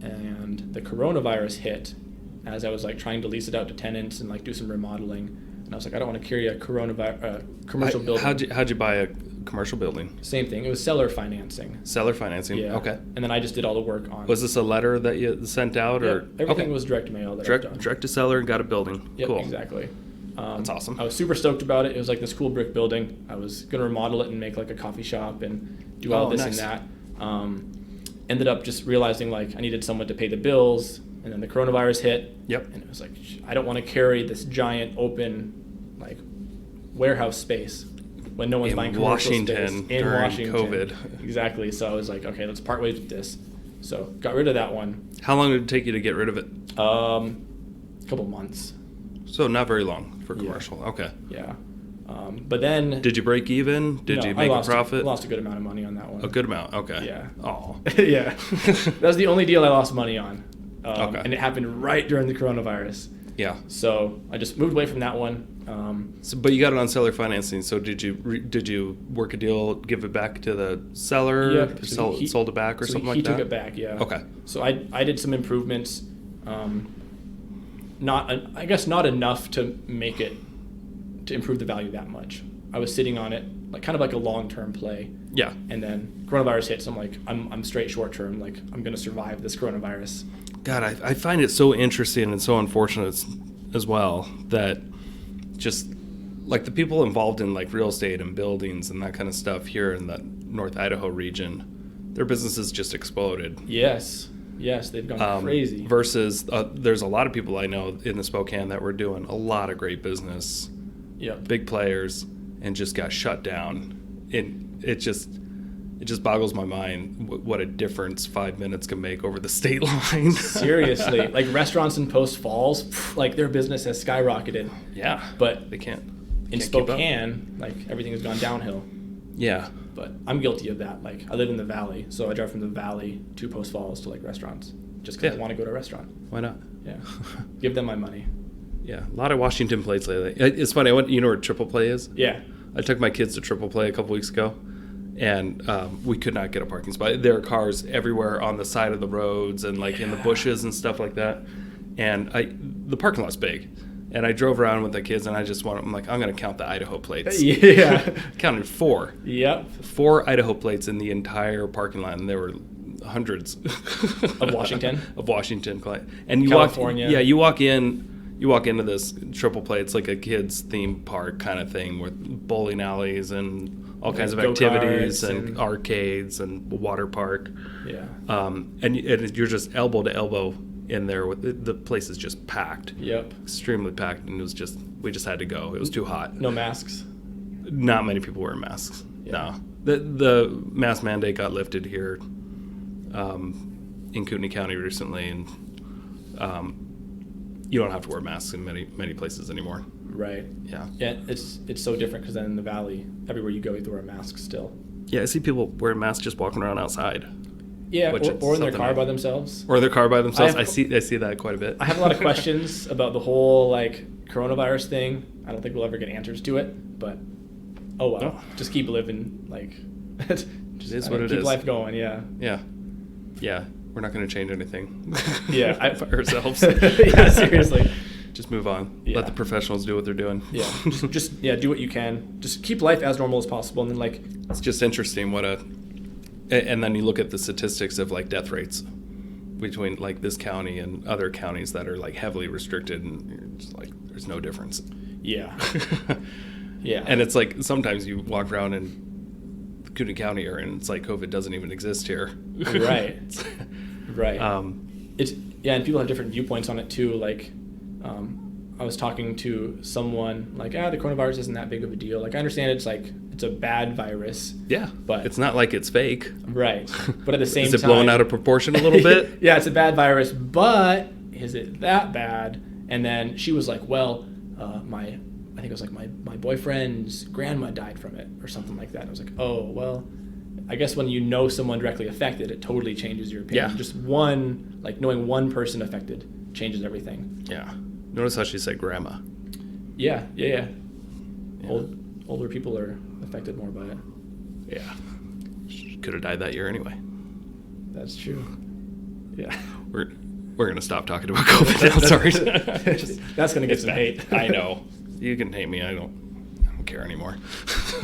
Speaker 3: And the coronavirus hit as I was trying to lease it out to tenants and do some remodeling. And I was like, I don't want to carry a commercial building.
Speaker 2: How'd you buy a commercial building?
Speaker 3: Same thing. It was seller financing.
Speaker 2: Seller financing.
Speaker 3: Yeah.
Speaker 2: Okay.
Speaker 3: And then I just did all the work on.
Speaker 2: Was this a letter that you sent out or?
Speaker 3: Everything was direct mail.
Speaker 2: Direct to seller and got a building.
Speaker 3: Yep,
Speaker 2: cool.
Speaker 3: Exactly.
Speaker 2: That's awesome.
Speaker 3: I was super stoked about it. It was this cool brick building. I was gonna remodel it and make a coffee shop and do all this
Speaker 2: nice.
Speaker 3: and that. Ended up just realizing I needed someone to pay the bills, and then the coronavirus hit.
Speaker 2: Yep.
Speaker 3: And it was I don't want to carry this giant open warehouse space when no one's
Speaker 2: In
Speaker 3: buying commercial
Speaker 2: Washington
Speaker 3: space
Speaker 2: during
Speaker 3: Washington.
Speaker 2: COVID.
Speaker 3: Exactly. So I was like, okay, let's part ways with this. So got rid of that one.
Speaker 2: How long did it take you to get rid of it?
Speaker 3: A couple months.
Speaker 2: So not very long for commercial. Okay.
Speaker 3: Yeah. But then
Speaker 2: Did you break even? Did you
Speaker 3: I
Speaker 2: make a profit?
Speaker 3: lost a good amount of money on that one.
Speaker 2: A good amount. Okay.
Speaker 3: Yeah.
Speaker 2: Oh.
Speaker 3: Yeah. That was the only deal I lost money on.
Speaker 2: Okay.
Speaker 3: And it happened right during the coronavirus.
Speaker 2: Yeah.
Speaker 3: So I just moved away from that one.
Speaker 2: But you got it on seller financing. So did you work a deal, give it back to the seller,
Speaker 3: Yep. So
Speaker 2: sold it back or
Speaker 3: so
Speaker 2: something like
Speaker 3: he
Speaker 2: that?
Speaker 3: took it back, yeah.
Speaker 2: Okay.
Speaker 3: So I did some improvements. I guess not enough to make it to improve the value that much. I was sitting on it like kind of like a long-term play.
Speaker 2: Yeah.
Speaker 3: And then coronavirus hits. I'm like, I'm straight short-term. Like I'm gonna survive this coronavirus.
Speaker 2: God, I find it so interesting and so unfortunate as well that just like the people involved in like real estate and buildings and that kind of stuff here in the North Idaho region, their businesses just exploded.
Speaker 3: Yes, they've gone crazy.
Speaker 2: Versus there's a lot of people I know in the Spokane that were doing a lot of great business, big players, and just got shut down. It just boggles my mind what a difference 5 minutes can make over the state line.
Speaker 3: Seriously, like restaurants in Post Falls, like their business has skyrocketed.
Speaker 2: Yeah,
Speaker 3: but
Speaker 2: they can't.
Speaker 3: In Spokane, like everything has gone downhill.
Speaker 2: Yeah,
Speaker 3: but I'm guilty of that. Like I live in the valley, so I drive from the valley to Post Falls to like restaurants, just because I want to go to a restaurant.
Speaker 2: Why not?
Speaker 3: Yeah, give them my money.
Speaker 2: Yeah, a lot of Washington plates lately. It's funny. You know where Triple Play is?
Speaker 3: Yeah.
Speaker 2: I took my kids to Triple Play a couple weeks ago, and we could not get a parking spot. There are cars everywhere on the side of the roads and like in the bushes and stuff like that. And the parking lot's big. And I drove around with the kids, and I'm like, I'm going to count the Idaho plates.
Speaker 3: Yeah.
Speaker 2: Counted 4.
Speaker 3: Yep.
Speaker 2: 4 Idaho plates in the entire parking lot, and there were hundreds.
Speaker 3: Of Washington?
Speaker 2: Of Washington. And you
Speaker 3: California.
Speaker 2: You walk into this Triple Play. It's like a kids theme park kind of thing with bowling alleys and all kinds of activities and arcades and water park.
Speaker 3: Yeah.
Speaker 2: And you're just elbow to elbow in there. With the place is just packed.
Speaker 3: Yep.
Speaker 2: Extremely packed, and we just had to go. It was too hot.
Speaker 3: No masks.
Speaker 2: Not many people wearing masks.
Speaker 3: Yeah.
Speaker 2: No. The mask mandate got lifted here in Kootenai County recently, and you don't have to wear masks in many places anymore.
Speaker 3: Right.
Speaker 2: Yeah.
Speaker 3: Yeah, it's so different because then in the valley, everywhere you go, you have to wear a mask still.
Speaker 2: Yeah, I see people wearing masks just walking around outside.
Speaker 3: Yeah, or in their car by themselves.
Speaker 2: Or in their car by themselves. I see that quite a bit.
Speaker 3: I have a lot of questions about the whole like coronavirus thing. I don't think we'll ever get answers to it, but oh well. No. Just keep living, like
Speaker 2: it is what it is.
Speaker 3: Keep life going, yeah.
Speaker 2: Yeah. Yeah. We're not going to change anything.
Speaker 3: Yeah,
Speaker 2: for ourselves.
Speaker 3: Yeah, seriously.
Speaker 2: Just move on.
Speaker 3: Yeah.
Speaker 2: Let the professionals do what they're doing.
Speaker 3: Yeah. Just do what you can. Just keep life as normal as possible, and then like
Speaker 2: it's just interesting and then you look at the statistics of like death rates between like this county and other counties that are like heavily restricted, and you're just like there's no difference.
Speaker 3: Yeah. Yeah.
Speaker 2: And it's like sometimes you walk around in Kootenai County and it's like COVID doesn't even exist here.
Speaker 3: Right. Right. And people have different viewpoints on it too. Like, I was talking to someone like, the coronavirus isn't that big of a deal. Like, I understand it's a bad virus.
Speaker 2: Yeah,
Speaker 3: but
Speaker 2: it's not like it's fake.
Speaker 3: Right. But at the same time,
Speaker 2: is it blown out of proportion a little bit?
Speaker 3: Yeah, it's a bad virus, but is it that bad? And then she was like, well, I think it was like my boyfriend's grandma died from it or something like that. And I was like, oh, well, I guess when you know someone directly affected, it totally changes your opinion.
Speaker 2: Yeah.
Speaker 3: Just knowing one person affected changes everything.
Speaker 2: Yeah. Notice how she said grandma.
Speaker 3: Yeah. Older people are affected more by it.
Speaker 2: Yeah. She could have died that year anyway.
Speaker 3: That's true. Yeah.
Speaker 2: We're going to stop talking about COVID now. Sorry.
Speaker 3: That's going to get some hate.
Speaker 2: I know. You can hate me. I don't care anymore.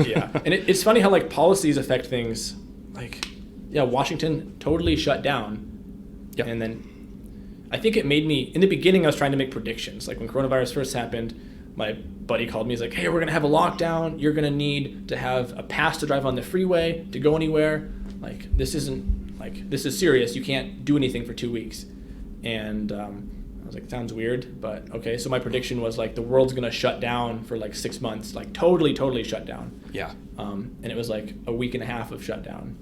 Speaker 3: Yeah. And it's funny how like policies affect things. Like, Washington totally shut down.
Speaker 2: Yeah.
Speaker 3: And then I think it made me, in the beginning I was trying to make predictions. Like when coronavirus first happened, my buddy called me. He's like, hey, we're going to have a lockdown. You're going to need to have a pass to drive on the freeway to go anywhere. Like, this is serious. You can't do anything for 2 weeks. And I was like, sounds weird, but okay. So my prediction was like the world's gonna shut down for like 6 months, like totally shut down.
Speaker 2: Yeah.
Speaker 3: And it was like a week and a half of shutdown,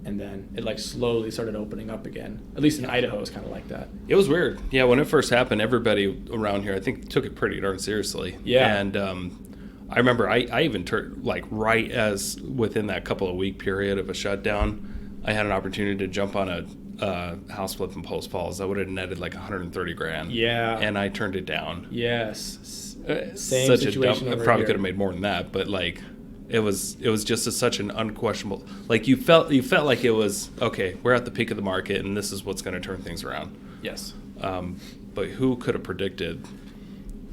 Speaker 3: and then it like slowly started opening up again. At least in Idaho, it was kind of like that.
Speaker 2: It was weird. Yeah, when it first happened, everybody around here, I think, took it pretty darn seriously.
Speaker 3: Yeah.
Speaker 2: And I remember I even turned, like, right as within that couple of week period of a shutdown, I had an opportunity to jump on a house flip in Post Falls that would have netted like 130 grand.
Speaker 3: Yeah.
Speaker 2: And I turned it down.
Speaker 3: Yes. Same
Speaker 2: Such
Speaker 3: situation
Speaker 2: I
Speaker 3: over
Speaker 2: probably
Speaker 3: here.
Speaker 2: could have made more than that, but like it was just such an unquestionable, like you felt like it was okay, we're at the peak of the market and this is what's going to turn things around.
Speaker 3: Yes.
Speaker 2: But who could have predicted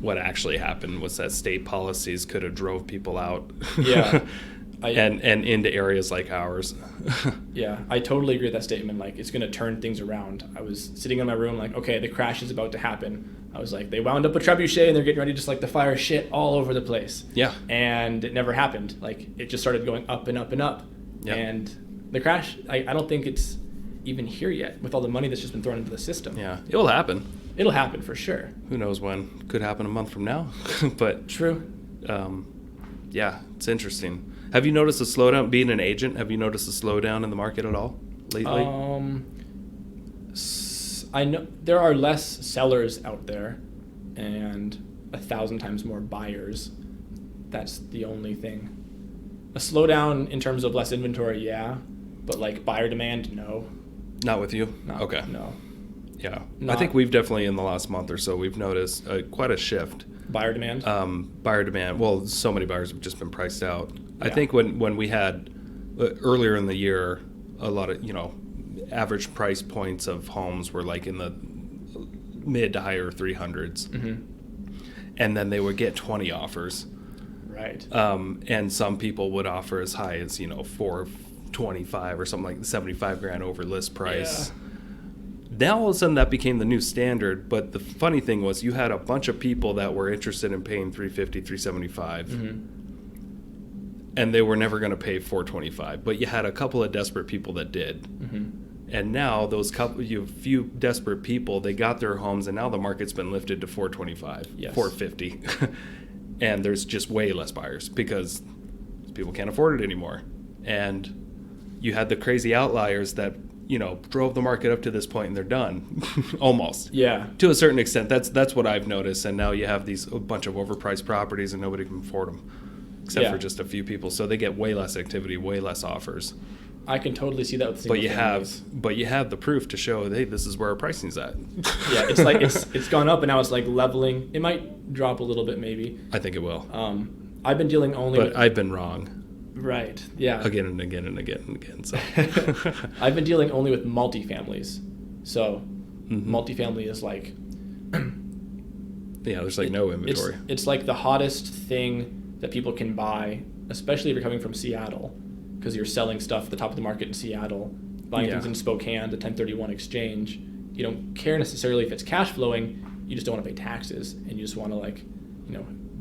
Speaker 2: what actually happened was that state policies could have drove people out.
Speaker 3: Yeah.
Speaker 2: and into areas like ours.
Speaker 3: Yeah, I totally agree with that statement. Like, it's going to turn things around. I was sitting in my room like, okay, the crash is about to happen. I was like, they wound up a trebuchet and they're getting ready just like to fire shit all over the place.
Speaker 2: Yeah.
Speaker 3: And it never happened. Like, it just started going up and up and up.
Speaker 2: Yeah.
Speaker 3: And the crash, I don't think it's even here yet with all the money that's just been thrown into the system.
Speaker 2: Yeah, it will happen.
Speaker 3: It'll happen for sure.
Speaker 2: Who knows when? Could happen a month from now. But
Speaker 3: True.
Speaker 2: yeah, it's interesting. Have you noticed a slowdown? Being an agent, have you noticed a slowdown in the market at all lately?
Speaker 3: I know there are less sellers out there and 1,000 times more buyers. That's the only thing. A slowdown in terms of less inventory, yeah, but like buyer demand, no.
Speaker 2: Not with you? Okay.
Speaker 3: No.
Speaker 2: Yeah.
Speaker 3: Not-
Speaker 2: I think we've definitely, in the last month or so, we've noticed quite a shift.
Speaker 3: Buyer demand?
Speaker 2: Buyer demand. Well, so many buyers have just been priced out. I
Speaker 3: Yeah.
Speaker 2: think when we had earlier in the year, a lot of, average price points of homes were like in the mid to higher 300s.
Speaker 3: Mm-hmm.
Speaker 2: And then they would get 20 offers.
Speaker 3: Right.
Speaker 2: And some people would offer as high as, 425 or something like 75 grand over list price.
Speaker 3: Yeah.
Speaker 2: Now all of a sudden that became the new standard, but the funny thing was you had a bunch of people that were interested in paying 350, 375, and they were never going to pay 425, but you had a couple of desperate people that did. And now those few desperate people, they got their homes, and now the market's been lifted to 425,
Speaker 3: Yes.
Speaker 2: 450, and there's just way less buyers because people can't afford it anymore. And you had the crazy outliers that drove the market up to this point and they're done almost.
Speaker 3: Yeah.
Speaker 2: To a certain extent, that's what I've noticed. And now you have a bunch of overpriced properties and nobody can afford them except for just a few people. So they get way less activity, way less offers.
Speaker 3: I can totally see that with single families.
Speaker 2: But you have the proof to show, hey, this is where our pricing's at.
Speaker 3: Yeah, it's like it's gone up and now it's like leveling. It might drop a little bit maybe.
Speaker 2: I think it will.
Speaker 3: I've been dealing only
Speaker 2: But
Speaker 3: with,
Speaker 2: I've been wrong
Speaker 3: right. Yeah.
Speaker 2: again and again and again and again. So
Speaker 3: I've been dealing only with multifamilies. So multifamily is like
Speaker 2: yeah, there's like no inventory.
Speaker 3: It's like the hottest thing that people can buy, especially if you're coming from Seattle, because you're selling stuff at the top of the market in Seattle, buying things in Spokane, the 1031 exchange. You don't care necessarily if it's cash flowing. You just don't want to pay taxes, and you just want to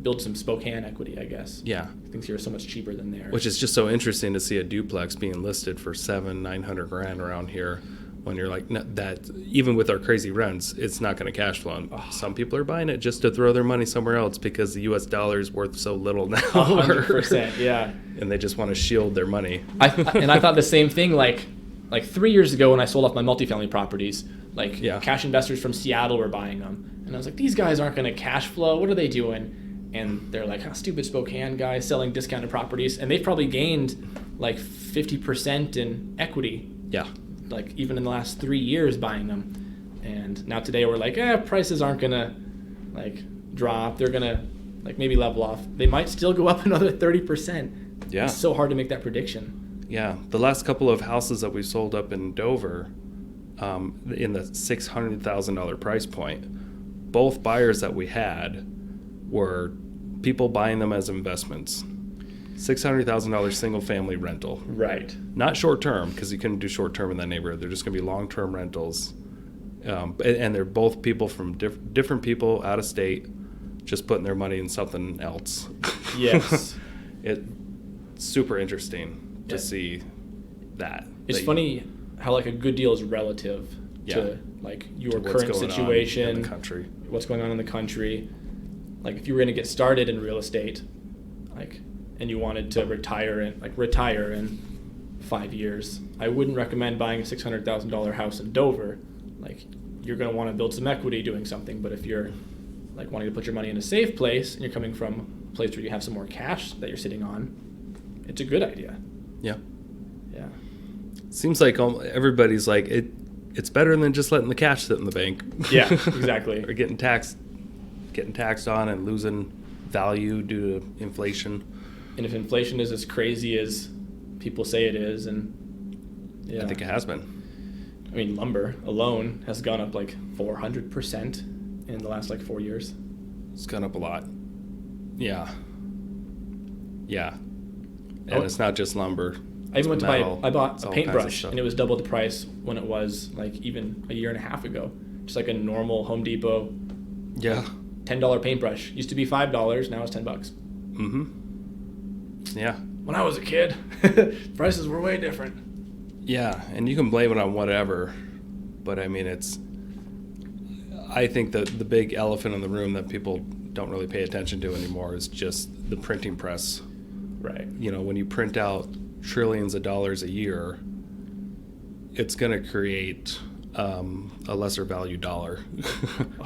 Speaker 3: build some Spokane equity, I guess.
Speaker 2: Yeah.
Speaker 3: Things here are so much cheaper than there.
Speaker 2: Which is just so interesting to see a duplex being listed for $700-900 grand around here, when you're like, no, that even with our crazy rents, it's not going to cash flow. And some people are buying it just to throw their money somewhere else because the U.S. dollar is worth so little now.
Speaker 3: 100%, yeah.
Speaker 2: And they just want to shield their money.
Speaker 3: I thought the same thing like 3 years ago when I sold off my multifamily properties. Cash investors from Seattle were buying them, and I was like, these guys aren't going to cash flow. What are they doing? And they're like, stupid Spokane guys selling discounted properties, and they've probably gained like 50% in equity.
Speaker 2: Yeah.
Speaker 3: Like even in the last 3 years buying them. And now today we're like, prices aren't gonna drop. They're gonna maybe level off. They might still go up another 30%.
Speaker 2: Yeah.
Speaker 3: It's so hard to make that prediction.
Speaker 2: Yeah. The last couple of houses that we sold up in Dover, in the $600,000 price point, both buyers that we had were people buying them as investments. $600,000 single family rental.
Speaker 3: Right.
Speaker 2: Not short term, because you couldn't do short term in that neighborhood. They're just going to be long term rentals. And they're both people from different people out of state, just putting their money in something else.
Speaker 3: Yes.
Speaker 2: It's super interesting to see that.
Speaker 3: It's funny how a good deal is relative. to like your
Speaker 2: To what's
Speaker 3: current
Speaker 2: going on
Speaker 3: situation,
Speaker 2: in the country.
Speaker 3: what's going on in the country. Like if you were going to get started in real estate, like, and you wanted to retire in 5 years, I wouldn't recommend buying a $600,000 house in Dover. Like, you're going to want to build some equity doing something. But if you're like wanting to put your money in a safe place and you're coming from a place where you have some more cash that you're sitting on, it's a good idea.
Speaker 2: Yeah.
Speaker 3: Yeah.
Speaker 2: Seems like everybody's like, it's better than just letting the cash sit in the bank.
Speaker 3: Yeah, exactly.
Speaker 2: Or getting taxed on and losing value due to inflation.
Speaker 3: And if inflation is as crazy as people say it is, and yeah,
Speaker 2: I think it has been.
Speaker 3: I mean, lumber alone has gone up like 400% in the last like 4 years.
Speaker 2: It's gone up a lot. Yeah. Yeah. And
Speaker 3: Oh.
Speaker 2: it's not just lumber.
Speaker 3: I even went to
Speaker 2: metal,
Speaker 3: I bought
Speaker 2: it's
Speaker 3: a
Speaker 2: all kinds of
Speaker 3: paintbrush,
Speaker 2: stuff.
Speaker 3: and it was double the price when it was like even a year and a half ago. Just like a normal Home Depot
Speaker 2: Yeah.
Speaker 3: $10 paintbrush. Used to be $5, now it's $10.
Speaker 2: Mm-hmm. Yeah.
Speaker 3: When I was a kid, prices were way different.
Speaker 2: Yeah, and you can blame it on whatever, but I mean, I think that the big elephant in the room that people don't really pay attention to anymore is just the printing press.
Speaker 3: Right.
Speaker 2: You know, when you print out trillions of dollars a year, it's going to create a lesser value dollar.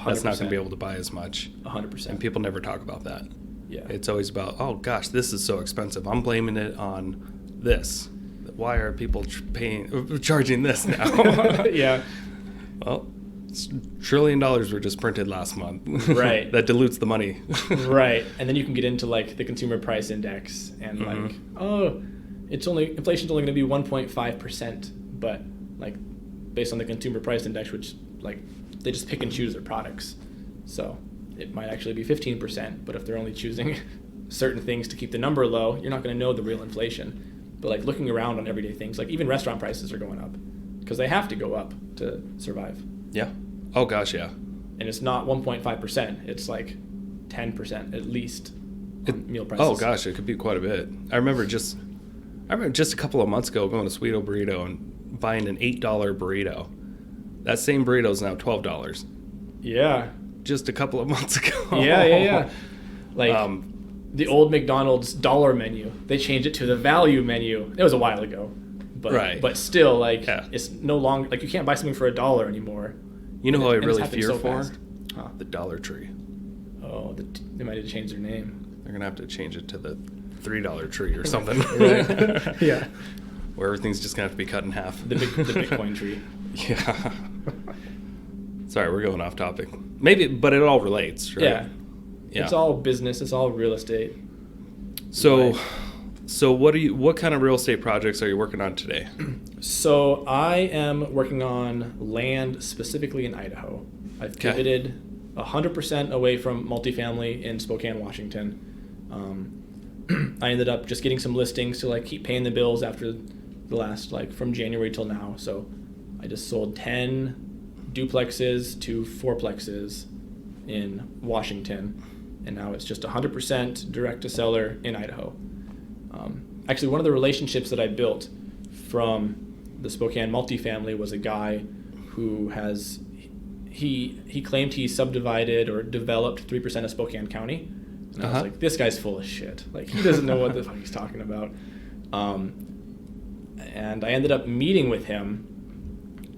Speaker 2: That's not going to be able to buy as much.
Speaker 3: 100%.
Speaker 2: And people never talk about that.
Speaker 3: Yeah.
Speaker 2: It's always about, oh gosh, this is so expensive. I'm blaming it on this. Why are people charging this now?
Speaker 3: Yeah.
Speaker 2: Well, $1 trillion were just printed last month.
Speaker 3: Right.
Speaker 2: That dilutes the money.
Speaker 3: Right. And then you can get into like the consumer price index and like, oh, inflation's only going to be 1.5%, but like based on the consumer price index, which like they just pick and choose their products. So it might actually be 15%, but if they're only choosing certain things to keep the number low, you're not going to know the real inflation. But like looking around on everyday things, like even restaurant prices are going up because they have to go up to survive.
Speaker 2: Yeah. Oh gosh, yeah.
Speaker 3: And it's not 1.5%. It's like 10% at least on meal prices.
Speaker 2: Oh gosh, it could be quite a bit. I remember just a couple of months ago going to Sweeto Burrito and buying an $8 burrito. That same burrito is now $12.
Speaker 3: Yeah.
Speaker 2: Just a couple of months ago.
Speaker 3: Yeah. Like the old McDonald's dollar menu, they changed it to the value menu. It was a while ago. But,
Speaker 2: Right.
Speaker 3: But still, like,
Speaker 2: Yeah.
Speaker 3: it's no longer, like, you can't buy something for $1 anymore.
Speaker 2: You know who I
Speaker 3: And it's
Speaker 2: really
Speaker 3: happening
Speaker 2: fear
Speaker 3: so
Speaker 2: for?
Speaker 3: fast. Huh.
Speaker 2: The Dollar Tree.
Speaker 3: Oh, they might have changed their name.
Speaker 2: They're gonna have to change it to the $3 tree or something.
Speaker 3: Right. Yeah.
Speaker 2: Where everything's just gonna have to be cut in half.
Speaker 3: The Bitcoin tree.
Speaker 2: Yeah. Sorry, we're going off topic. Maybe, but it all relates, right?
Speaker 3: Yeah.
Speaker 2: Yeah.
Speaker 3: It's all business. It's all real estate.
Speaker 2: So,
Speaker 3: Right.
Speaker 2: so what kind of real estate projects are you working on today?
Speaker 3: So I am working on land specifically in Idaho. I've
Speaker 2: Okay.
Speaker 3: pivoted 100% away from multifamily in Spokane, Washington. I ended up just getting some listings to like keep paying the bills after the last, like from January till now. So I just sold 10 duplexes to fourplexes in Washington, and now it's just 100% direct to seller in Idaho. Actually, one of the relationships that I built from the Spokane multifamily was a guy who has he claimed he subdivided or developed 3% of Spokane County, and I was like, this guy's full of shit. Like, he doesn't know what the fuck he's talking about. And I ended up meeting with him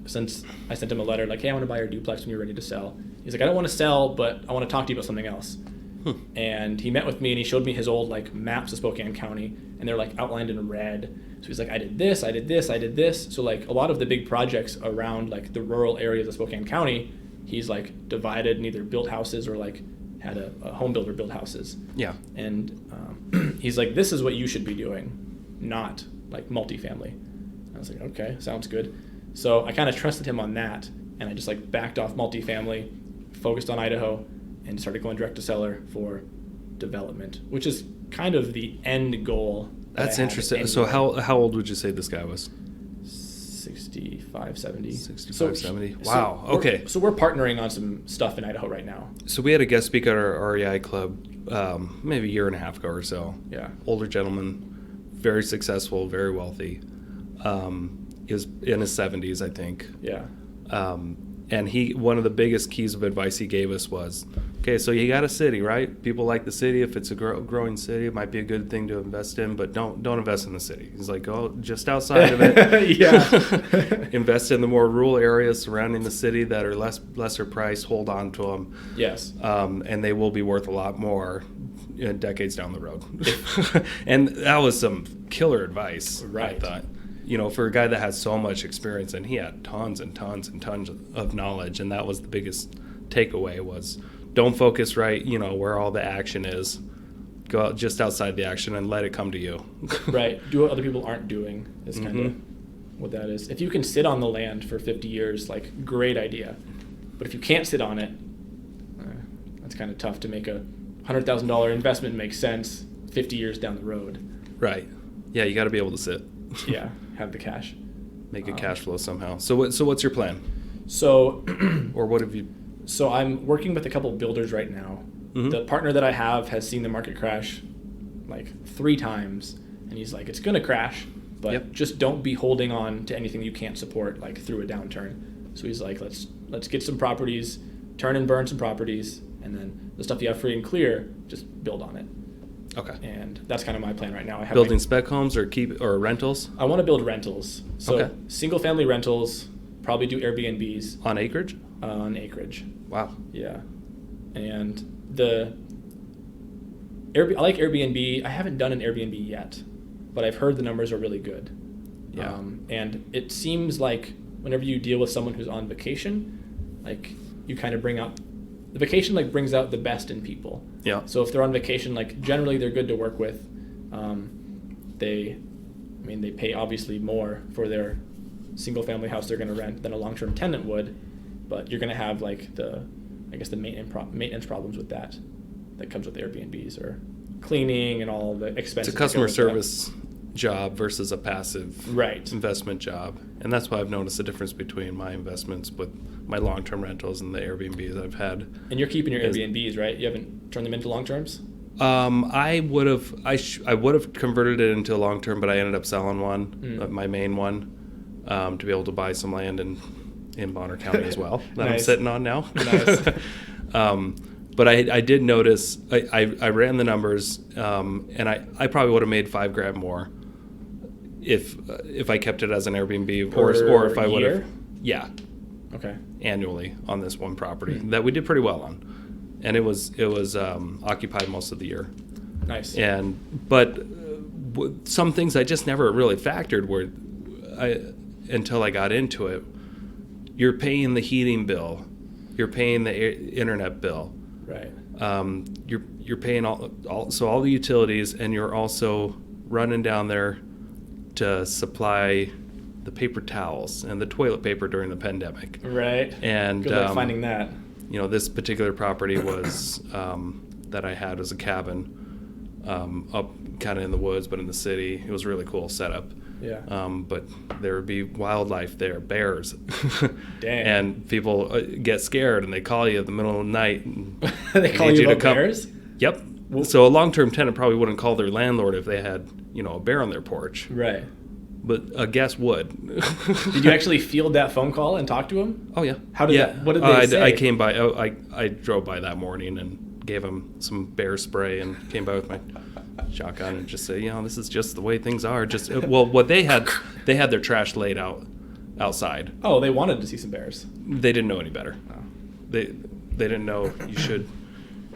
Speaker 3: since I sent him a letter like, hey, I want to buy your duplex when you're ready to sell. He's like, I don't want to sell, but I want to talk to you about something else. And he met with me and he showed me his old like maps of Spokane County, and they're like outlined in red. So he's like, I did this, I did this, I did this. So like a lot of the big projects around like the rural areas of Spokane County, he's like divided and either built houses or like had a home builder build houses.
Speaker 2: Yeah.
Speaker 3: And he's like, this is what you should be doing, not like multifamily. I was like, okay, sounds good. So I kind of trusted him on that, and I just like backed off multifamily, focused on Idaho, and started going direct to seller for development, which is kind of the end goal.
Speaker 2: That's interesting. So how old would you say this guy was?
Speaker 3: 65, 70.
Speaker 2: 65, 70. Wow. Okay.
Speaker 3: So we're partnering on some stuff in Idaho right now.
Speaker 2: So we had a guest speaker at our REI club maybe a year and a half ago or so.
Speaker 3: Yeah.
Speaker 2: Older gentleman, very successful, very wealthy. He was in his 70s, I think.
Speaker 3: Yeah.
Speaker 2: And one of the biggest keys of advice he gave us was, okay, so you got a city, right? People like the city. If it's a growing city, it might be a good thing to invest in, but don't invest in the city. He's like, go just outside of it.
Speaker 3: Yeah.
Speaker 2: Invest in the more rural areas surrounding the city that are lesser priced. Hold on to them.
Speaker 3: Yes.
Speaker 2: And they will be worth a lot more decades down the road. And that was some killer advice,
Speaker 3: Right.
Speaker 2: I thought. For a guy that has so much experience, and he had tons and tons and tons of knowledge, and that was the biggest takeaway was don't focus right, where all the action is. Go out just outside the action and let it come to you.
Speaker 3: Right. Do what other people aren't doing is kind of what that is. If you can sit on the land for 50 years, like, great idea. But if you can't sit on it, that's kind of tough to make a $100,000 investment make sense 50 years down the road.
Speaker 2: Right. Yeah, you got to be able to sit.
Speaker 3: Yeah, have the cash.
Speaker 2: Make a cash flow somehow. So what's your plan?
Speaker 3: So,
Speaker 2: or what have you?
Speaker 3: So I'm working with a couple builders right now. The partner that I have has seen the market crash like 3 times, and he's like, it's going to crash, but just don't be holding on to anything you can't support like through a downturn. So he's like, let's get some properties, turn and burn some properties, and then the stuff you have free and clear, just build on it.
Speaker 2: Okay.
Speaker 3: And that's kind of my plan right now. I have
Speaker 2: building spec homes or rentals?
Speaker 3: I want to build rentals. So
Speaker 2: okay.
Speaker 3: Single family rentals, probably do Airbnbs.
Speaker 2: On acreage?
Speaker 3: On acreage.
Speaker 2: Wow.
Speaker 3: Yeah. And I like Airbnb. I haven't done an Airbnb yet, but I've heard the numbers are really good.
Speaker 2: Yeah.
Speaker 3: And it seems like whenever you deal with someone who's on vacation, like you kind of the vacation like brings out the best in people.
Speaker 2: Yeah.
Speaker 3: So if they're on vacation, like generally they're good to work with. They pay obviously more for their single family house they're going to rent than a long-term tenant would, but you're going to have like the maintenance problems with that comes with Airbnbs, or cleaning and all the expenses.
Speaker 2: It's a customer service job versus a passive investment job. And that's why I've noticed the difference between my investments with my long-term rentals and the Airbnbs I've had. And
Speaker 3: you're keeping your Airbnbs, right? You haven't turned them into long-terms?
Speaker 2: I would have converted it into a long-term, but I ended up selling one, my main one, to be able to buy some land in Bonner County as well that I'm sitting on now.
Speaker 3: Nice.
Speaker 2: But I did notice, I ran the numbers, and I probably would have made $5,000 more if I kept it as an Airbnb or if I would have. Yeah. Okay. Annually on this one property that we did pretty well on, and it was occupied most of the year.
Speaker 3: Nice.
Speaker 2: But some things I just never really factored until I got into it. You're paying the heating bill, you're paying the internet bill.
Speaker 3: Right.
Speaker 2: You're paying all the utilities, and you're also running down there to supply the paper towels and the toilet paper during the pandemic.
Speaker 3: Right.
Speaker 2: And
Speaker 3: good luck finding that.
Speaker 2: This particular property was that I had as a cabin up kind of in the woods, but in the city. It was a really cool setup. Yeah. But there would be wildlife there, bears.
Speaker 3: Dang.
Speaker 2: And people get scared, and they call you in the middle of the night.
Speaker 3: They call you about bears?
Speaker 2: Yep. So a long-term tenant probably wouldn't call their landlord if they had, a bear on their porch.
Speaker 3: Right.
Speaker 2: But a guest would.
Speaker 3: Did you actually field that phone call and talk to him?
Speaker 2: Oh, yeah.
Speaker 3: How did that? What did they say?
Speaker 2: I came by. I drove by that morning and gave him some bear spray and came by with my shotgun and just say, this is just the way things are. What they had their trash laid out outside.
Speaker 3: Oh, they wanted to see some bears.
Speaker 2: They didn't know any better. Oh. They didn't know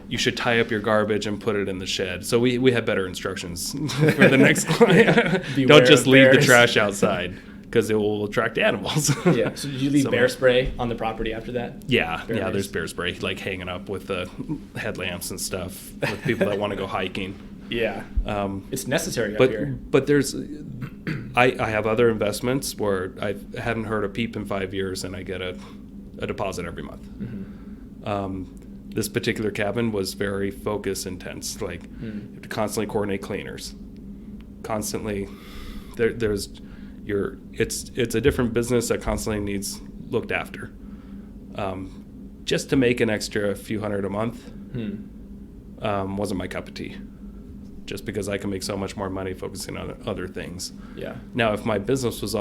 Speaker 2: you should tie up your garbage and put it in the shed. So we had better instructions for the next client. Don't just leave the trash outside, because it will attract animals.
Speaker 3: Yeah. So did you leave bear spray on the property after that?
Speaker 2: Yeah. There's bear spray like hanging up with the headlamps and stuff with people that want to go hiking.
Speaker 3: Yeah. It's necessary up here.
Speaker 2: But I have other investments where I hadn't heard a peep in 5 years, and I get a deposit every month. Mm-hmm. This particular cabin was very focus intense. Like you have to constantly coordinate cleaners. Constantly, it's a different business that constantly needs looked after. Just to make an extra few hundred a month wasn't my cup of tea. Just because I can make so much more money focusing on other things. Yeah. Now, if my business was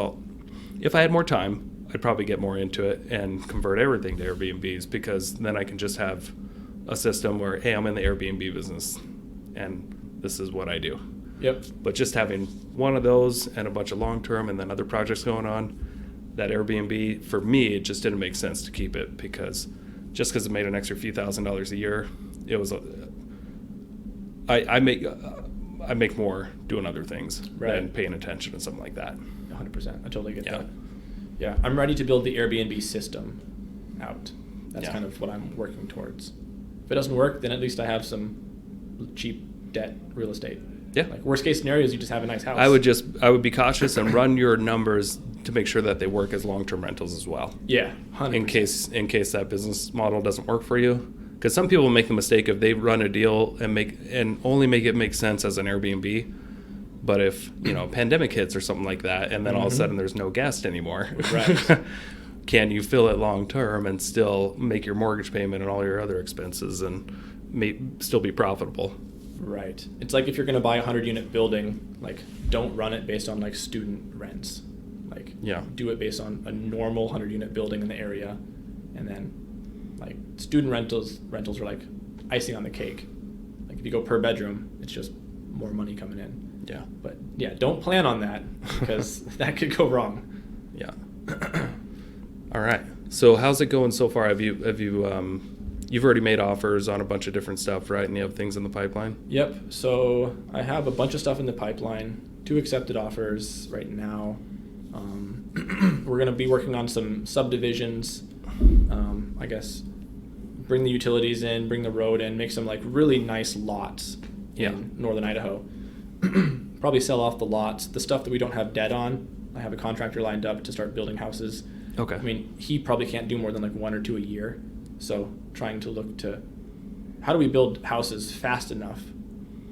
Speaker 2: if I had more time I'd probably get more into it and convert everything to Airbnbs, because then I can just have a system where, hey, I'm in the Airbnb business and this is what I do.
Speaker 3: Yep.
Speaker 2: But just having one of those and a bunch of long-term and then other projects going on, that Airbnb, for me, it just didn't make sense to keep it, because just because it made an extra few $1,000s a year, it was I make more doing other things than paying attention to something like that.
Speaker 3: 100%. I totally get that. Yeah, I'm ready to build the Airbnb system out. That's kind of what I'm working towards. If it doesn't work, then at least I have some cheap debt real estate.
Speaker 2: Yeah.
Speaker 3: Like worst case scenario is you just have a nice house.
Speaker 2: I would be cautious and run your numbers to make sure that they work as long-term rentals as well.
Speaker 3: Yeah, 100%.
Speaker 2: In case that business model doesn't work for you, because some people make the mistake of they run a deal and only make it make sense as an Airbnb. But if pandemic hits or something like that, and then all of a sudden there's no guest anymore,
Speaker 3: right?
Speaker 2: Can you fill it long term and still make your mortgage payment and all your other expenses and still be profitable?
Speaker 3: Right. It's like if you're going to buy a 100-unit building, like don't run it based on like student rents. Like do it based on a normal 100-unit building in the area, and then like student rentals are like icing on the cake. Like if you go per bedroom, it's just more money coming in.
Speaker 2: Yeah.
Speaker 3: But yeah, don't plan on that, because that could go wrong.
Speaker 2: Yeah. All right. So how's it going so far? Have you you've already made offers on a bunch of different stuff, right? And you have things in the pipeline?
Speaker 3: Yep. So I have a bunch of stuff in the pipeline, 2 accepted offers right now. We're going to be working on some subdivisions. I guess bring the utilities in, bring the road in, make some like really nice lots in northern Idaho. Probably sell off the lots. The stuff that we don't have debt on, I have a contractor lined up to start building houses.
Speaker 2: Okay.
Speaker 3: I mean, he probably can't do more than like 1 or 2 a year. So trying to look to how do we build houses fast enough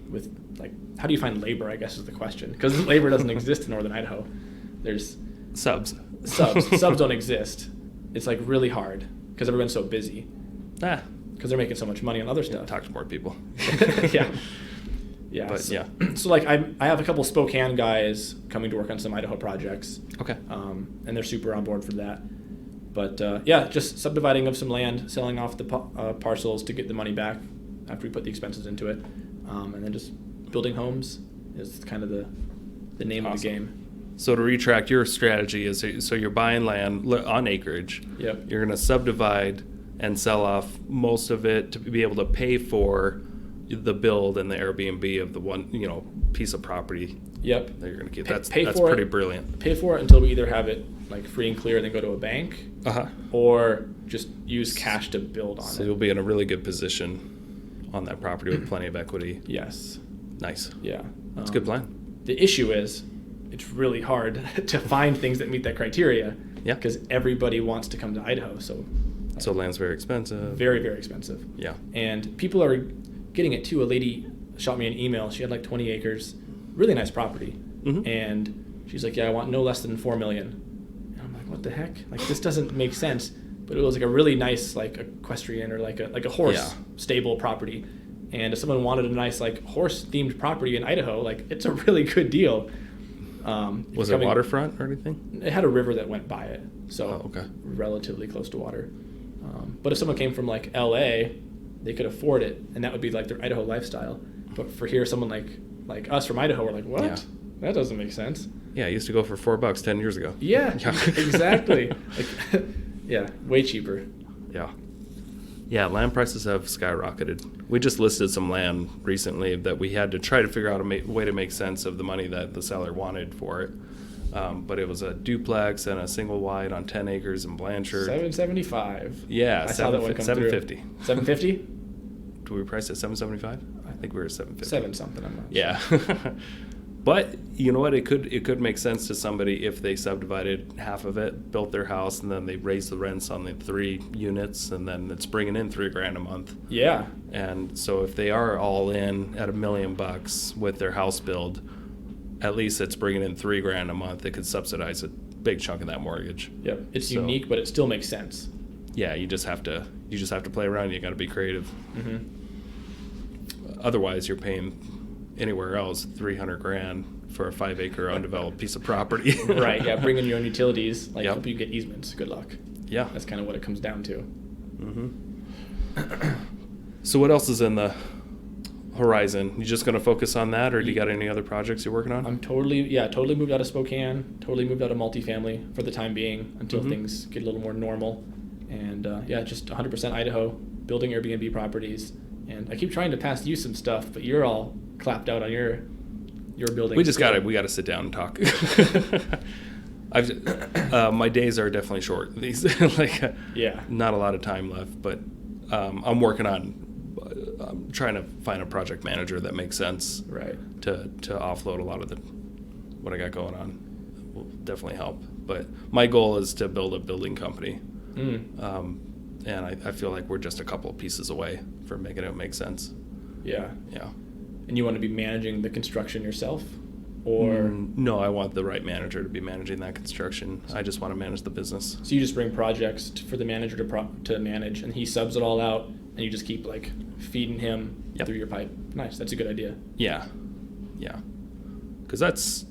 Speaker 3: with like, how do you find labor, I guess is the question. Because labor doesn't exist in northern Idaho. There's
Speaker 2: subs.
Speaker 3: Subs don't exist. It's like really hard because everyone's so busy. Because they're making so much money on other stuff.
Speaker 2: Talk to more people.
Speaker 3: Yeah.
Speaker 2: But
Speaker 3: so like I have a couple Spokane guys coming to work on some Idaho projects.
Speaker 2: Okay.
Speaker 3: And they're super on board for that. But just subdividing of some land, selling off the parcels to get the money back after we put the expenses into it, and then just building homes is kind of the name of the game.
Speaker 2: So to retract, your strategy is, so you're buying land on acreage.
Speaker 3: Yep.
Speaker 2: You're going to subdivide and sell off most of it to be able to pay for the build and the Airbnb of the one, piece of property.
Speaker 3: Yep.
Speaker 2: That you're going to get. That's
Speaker 3: pretty
Speaker 2: brilliant.
Speaker 3: Pay for it until we either have it like free and clear and then go to a bank, or just use cash to build on it.
Speaker 2: So you'll be in a really good position on that property with plenty of equity.
Speaker 3: Yes.
Speaker 2: Nice.
Speaker 3: Yeah.
Speaker 2: That's a good plan.
Speaker 3: The issue is it's really hard to find things that meet that criteria.
Speaker 2: Yeah.
Speaker 3: Because everybody wants to come to Idaho.
Speaker 2: So land's very expensive.
Speaker 3: Very, very expensive.
Speaker 2: Yeah.
Speaker 3: And people are getting it too. A lady shot me an email. She had like 20 acres, really nice property.
Speaker 2: Mm-hmm.
Speaker 3: And she's like, yeah, I want no less than $4 million. And I'm like, what the heck? Like, this doesn't make sense. But it was like a really nice, like equestrian or like a horse stable property. And if someone wanted a nice like horse themed property in Idaho, like it's a really good deal.
Speaker 2: Was it waterfront or anything?
Speaker 3: It had a river that went by it, so
Speaker 2: okay.
Speaker 3: Relatively close to water. But if someone came from like LA, they could afford it, and that would be like their Idaho lifestyle. But for here, someone like us from Idaho, we're like, what? Yeah. That doesn't make sense.
Speaker 2: Yeah, it used to go for $4 10 years ago.
Speaker 3: Yeah, exactly. Way cheaper.
Speaker 2: Yeah, land prices have skyrocketed. We just listed some land recently that we had to try to figure out a way to make sense of the money that the seller wanted for it. But it was a duplex and a single wide on 10 acres in Blanchard.
Speaker 3: $775.
Speaker 2: Yeah,
Speaker 3: I saw that one come
Speaker 2: $750.
Speaker 3: $750?
Speaker 2: Do we price at $775? I think we were $750.
Speaker 3: 7 something. I'm not sure.
Speaker 2: Yeah. But you know what? It could make sense to somebody if they subdivided half of it, built their house, and then they raised the rents on the 3 units, and then it's bringing in $3,000 a month.
Speaker 3: Yeah.
Speaker 2: And so if they are all in at $1 million with their house build, at least it's bringing in $3,000 a month. It could subsidize a big chunk of that mortgage.
Speaker 3: Yep. It's unique, but it still makes sense.
Speaker 2: Yeah, you just have to play around. You got to be creative.
Speaker 3: Mm-hmm.
Speaker 2: Otherwise, you're paying anywhere else $300,000 for a 5-acre undeveloped piece of property.
Speaker 3: Right, yeah, bring in your own utilities, like
Speaker 2: Yep.
Speaker 3: help you get easements. Good luck.
Speaker 2: Yeah.
Speaker 3: That's kind of what it comes down to.
Speaker 2: So what else is in the horizon? You just going to focus on that, or do you got any other projects you're working on?
Speaker 3: I'm totally moved out of Spokane, totally moved out of multifamily for the time being until things get a little more normal. And just 100% Idaho, building Airbnb properties. And I keep trying to pass you some stuff, but you're all clapped out on your building.
Speaker 2: We got to sit down and talk. My days are definitely short. These not a lot of time left, but I'm working on trying to find a project manager that makes sense.
Speaker 3: Right.
Speaker 2: To offload a lot of what I got going on will definitely help. But my goal is to build a building company. And I feel like we're just a couple of pieces away from making it make sense.
Speaker 3: Yeah.
Speaker 2: Yeah.
Speaker 3: And you want to be managing the construction yourself? Or
Speaker 2: no, I want the right manager to be managing that construction. I just want to manage the business.
Speaker 3: So you just bring projects for the manager to manage, and he subs it all out, and you just keep like feeding him through your pipe. Nice. That's a good idea.
Speaker 2: Yeah. Because that's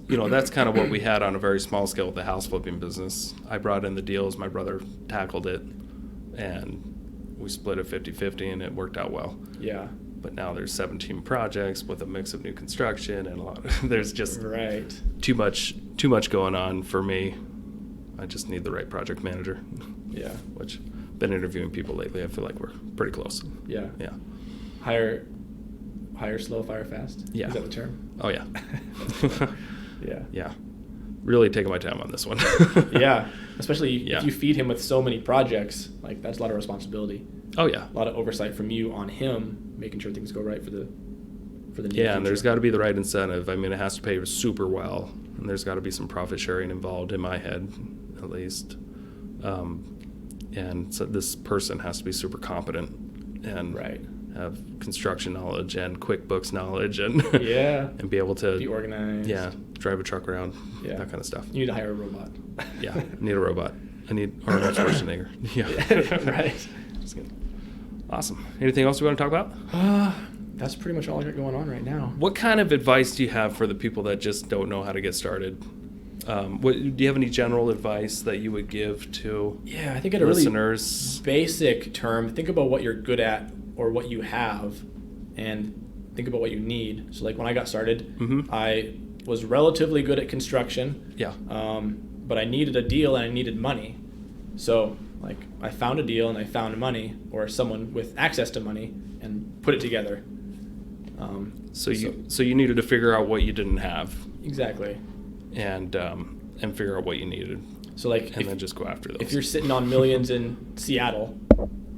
Speaker 2: kind of what we had on a very small scale with the house flipping business. I brought in the deals, my brother tackled it, and we split it 50-50, and it worked out well.
Speaker 3: Yeah.
Speaker 2: But now there's 17 projects with a mix of new construction and there's just too much going on for me. I just need the right project manager.
Speaker 3: Yeah.
Speaker 2: Which been interviewing people lately. I feel like we're pretty close.
Speaker 3: Yeah.
Speaker 2: Yeah.
Speaker 3: Hire slow, fire fast.
Speaker 2: Yeah.
Speaker 3: Is that the term?
Speaker 2: Oh yeah.
Speaker 3: Yeah.
Speaker 2: Yeah. Really taking my time on this one.
Speaker 3: Yeah. Especially if you feed him with so many projects, like that's a lot of responsibility.
Speaker 2: Oh yeah.
Speaker 3: A lot of oversight from you on him, making sure things go right for the near
Speaker 2: future. And there's got to be the right incentive. I mean, it has to pay super well, and there's got to be some profit sharing involved in my head, at least. And so this person has to be super competent and have construction knowledge and QuickBooks knowledge and and be able to
Speaker 3: be organized.
Speaker 2: Yeah, drive a truck around. Yeah. That kind of stuff.
Speaker 3: You need to hire a robot.
Speaker 2: Yeah, I need a robot. I need Arnold Schwarzenegger. Yeah.
Speaker 3: Right.
Speaker 2: That's good. Awesome. Anything else you want to talk about?
Speaker 3: That's pretty much all I got going on right now.
Speaker 2: What kind of advice do you have for the people that just don't know how to get started? Do you have any general advice that you would give to
Speaker 3: I think at a
Speaker 2: listeners?
Speaker 3: Really basic term, think about what you're good at or what you have, and think about what you need. So like when I got started, I was relatively good at construction.
Speaker 2: Yeah.
Speaker 3: But I needed a deal and I needed money. So like I found a deal and I found money or someone with access to money and put it together.
Speaker 2: So you needed to figure out what you didn't have.
Speaker 3: Exactly.
Speaker 2: And figure out what you needed.
Speaker 3: So like
Speaker 2: then just go after those.
Speaker 3: If you're sitting on millions in Seattle,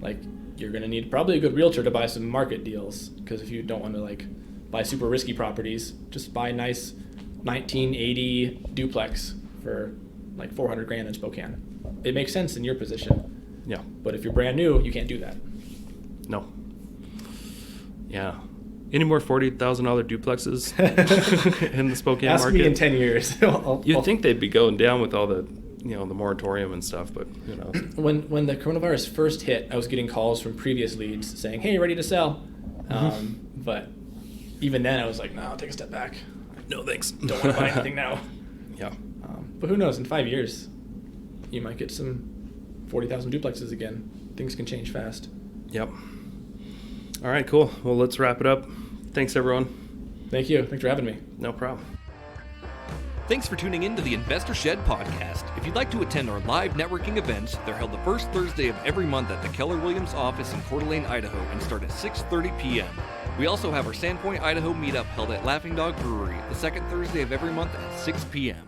Speaker 3: like you're gonna need probably a good realtor to buy some market deals, because if you don't want to like buy super risky properties, just buy a nice 1980 duplex for like $400,000 in Spokane. It makes sense in your position.
Speaker 2: Yeah.
Speaker 3: But if you're brand new, you can't do that.
Speaker 2: No. Yeah. Any more $40,000 duplexes in the Spokane
Speaker 3: Ask
Speaker 2: market?
Speaker 3: me in 10 years.
Speaker 2: You'd think they'd be going down with all the, the moratorium and stuff, but who knows?
Speaker 3: When the coronavirus first hit, I was getting calls from previous leads saying, "Hey, ready to sell?" But even then, I was like, "No, I'll take a step back.
Speaker 2: No thanks.
Speaker 3: Don't want to buy anything now."
Speaker 2: Yeah.
Speaker 3: But who knows? In 5 years, you might get some 40,000 duplexes again. Things can change fast.
Speaker 2: Yep. All right, cool. Well, let's wrap it up. Thanks, everyone.
Speaker 3: Thank you. Thanks for having me.
Speaker 2: No problem.
Speaker 1: Thanks for tuning in to the Investor Shed podcast. If you'd like to attend our live networking events, they're held the first Thursday of every month at the Keller Williams office in Coeur d'Alene, Idaho, and start at 6:30 p.m. We also have our Sandpoint, Idaho meetup held at Laughing Dog Brewery the second Thursday of every month at 6 p.m.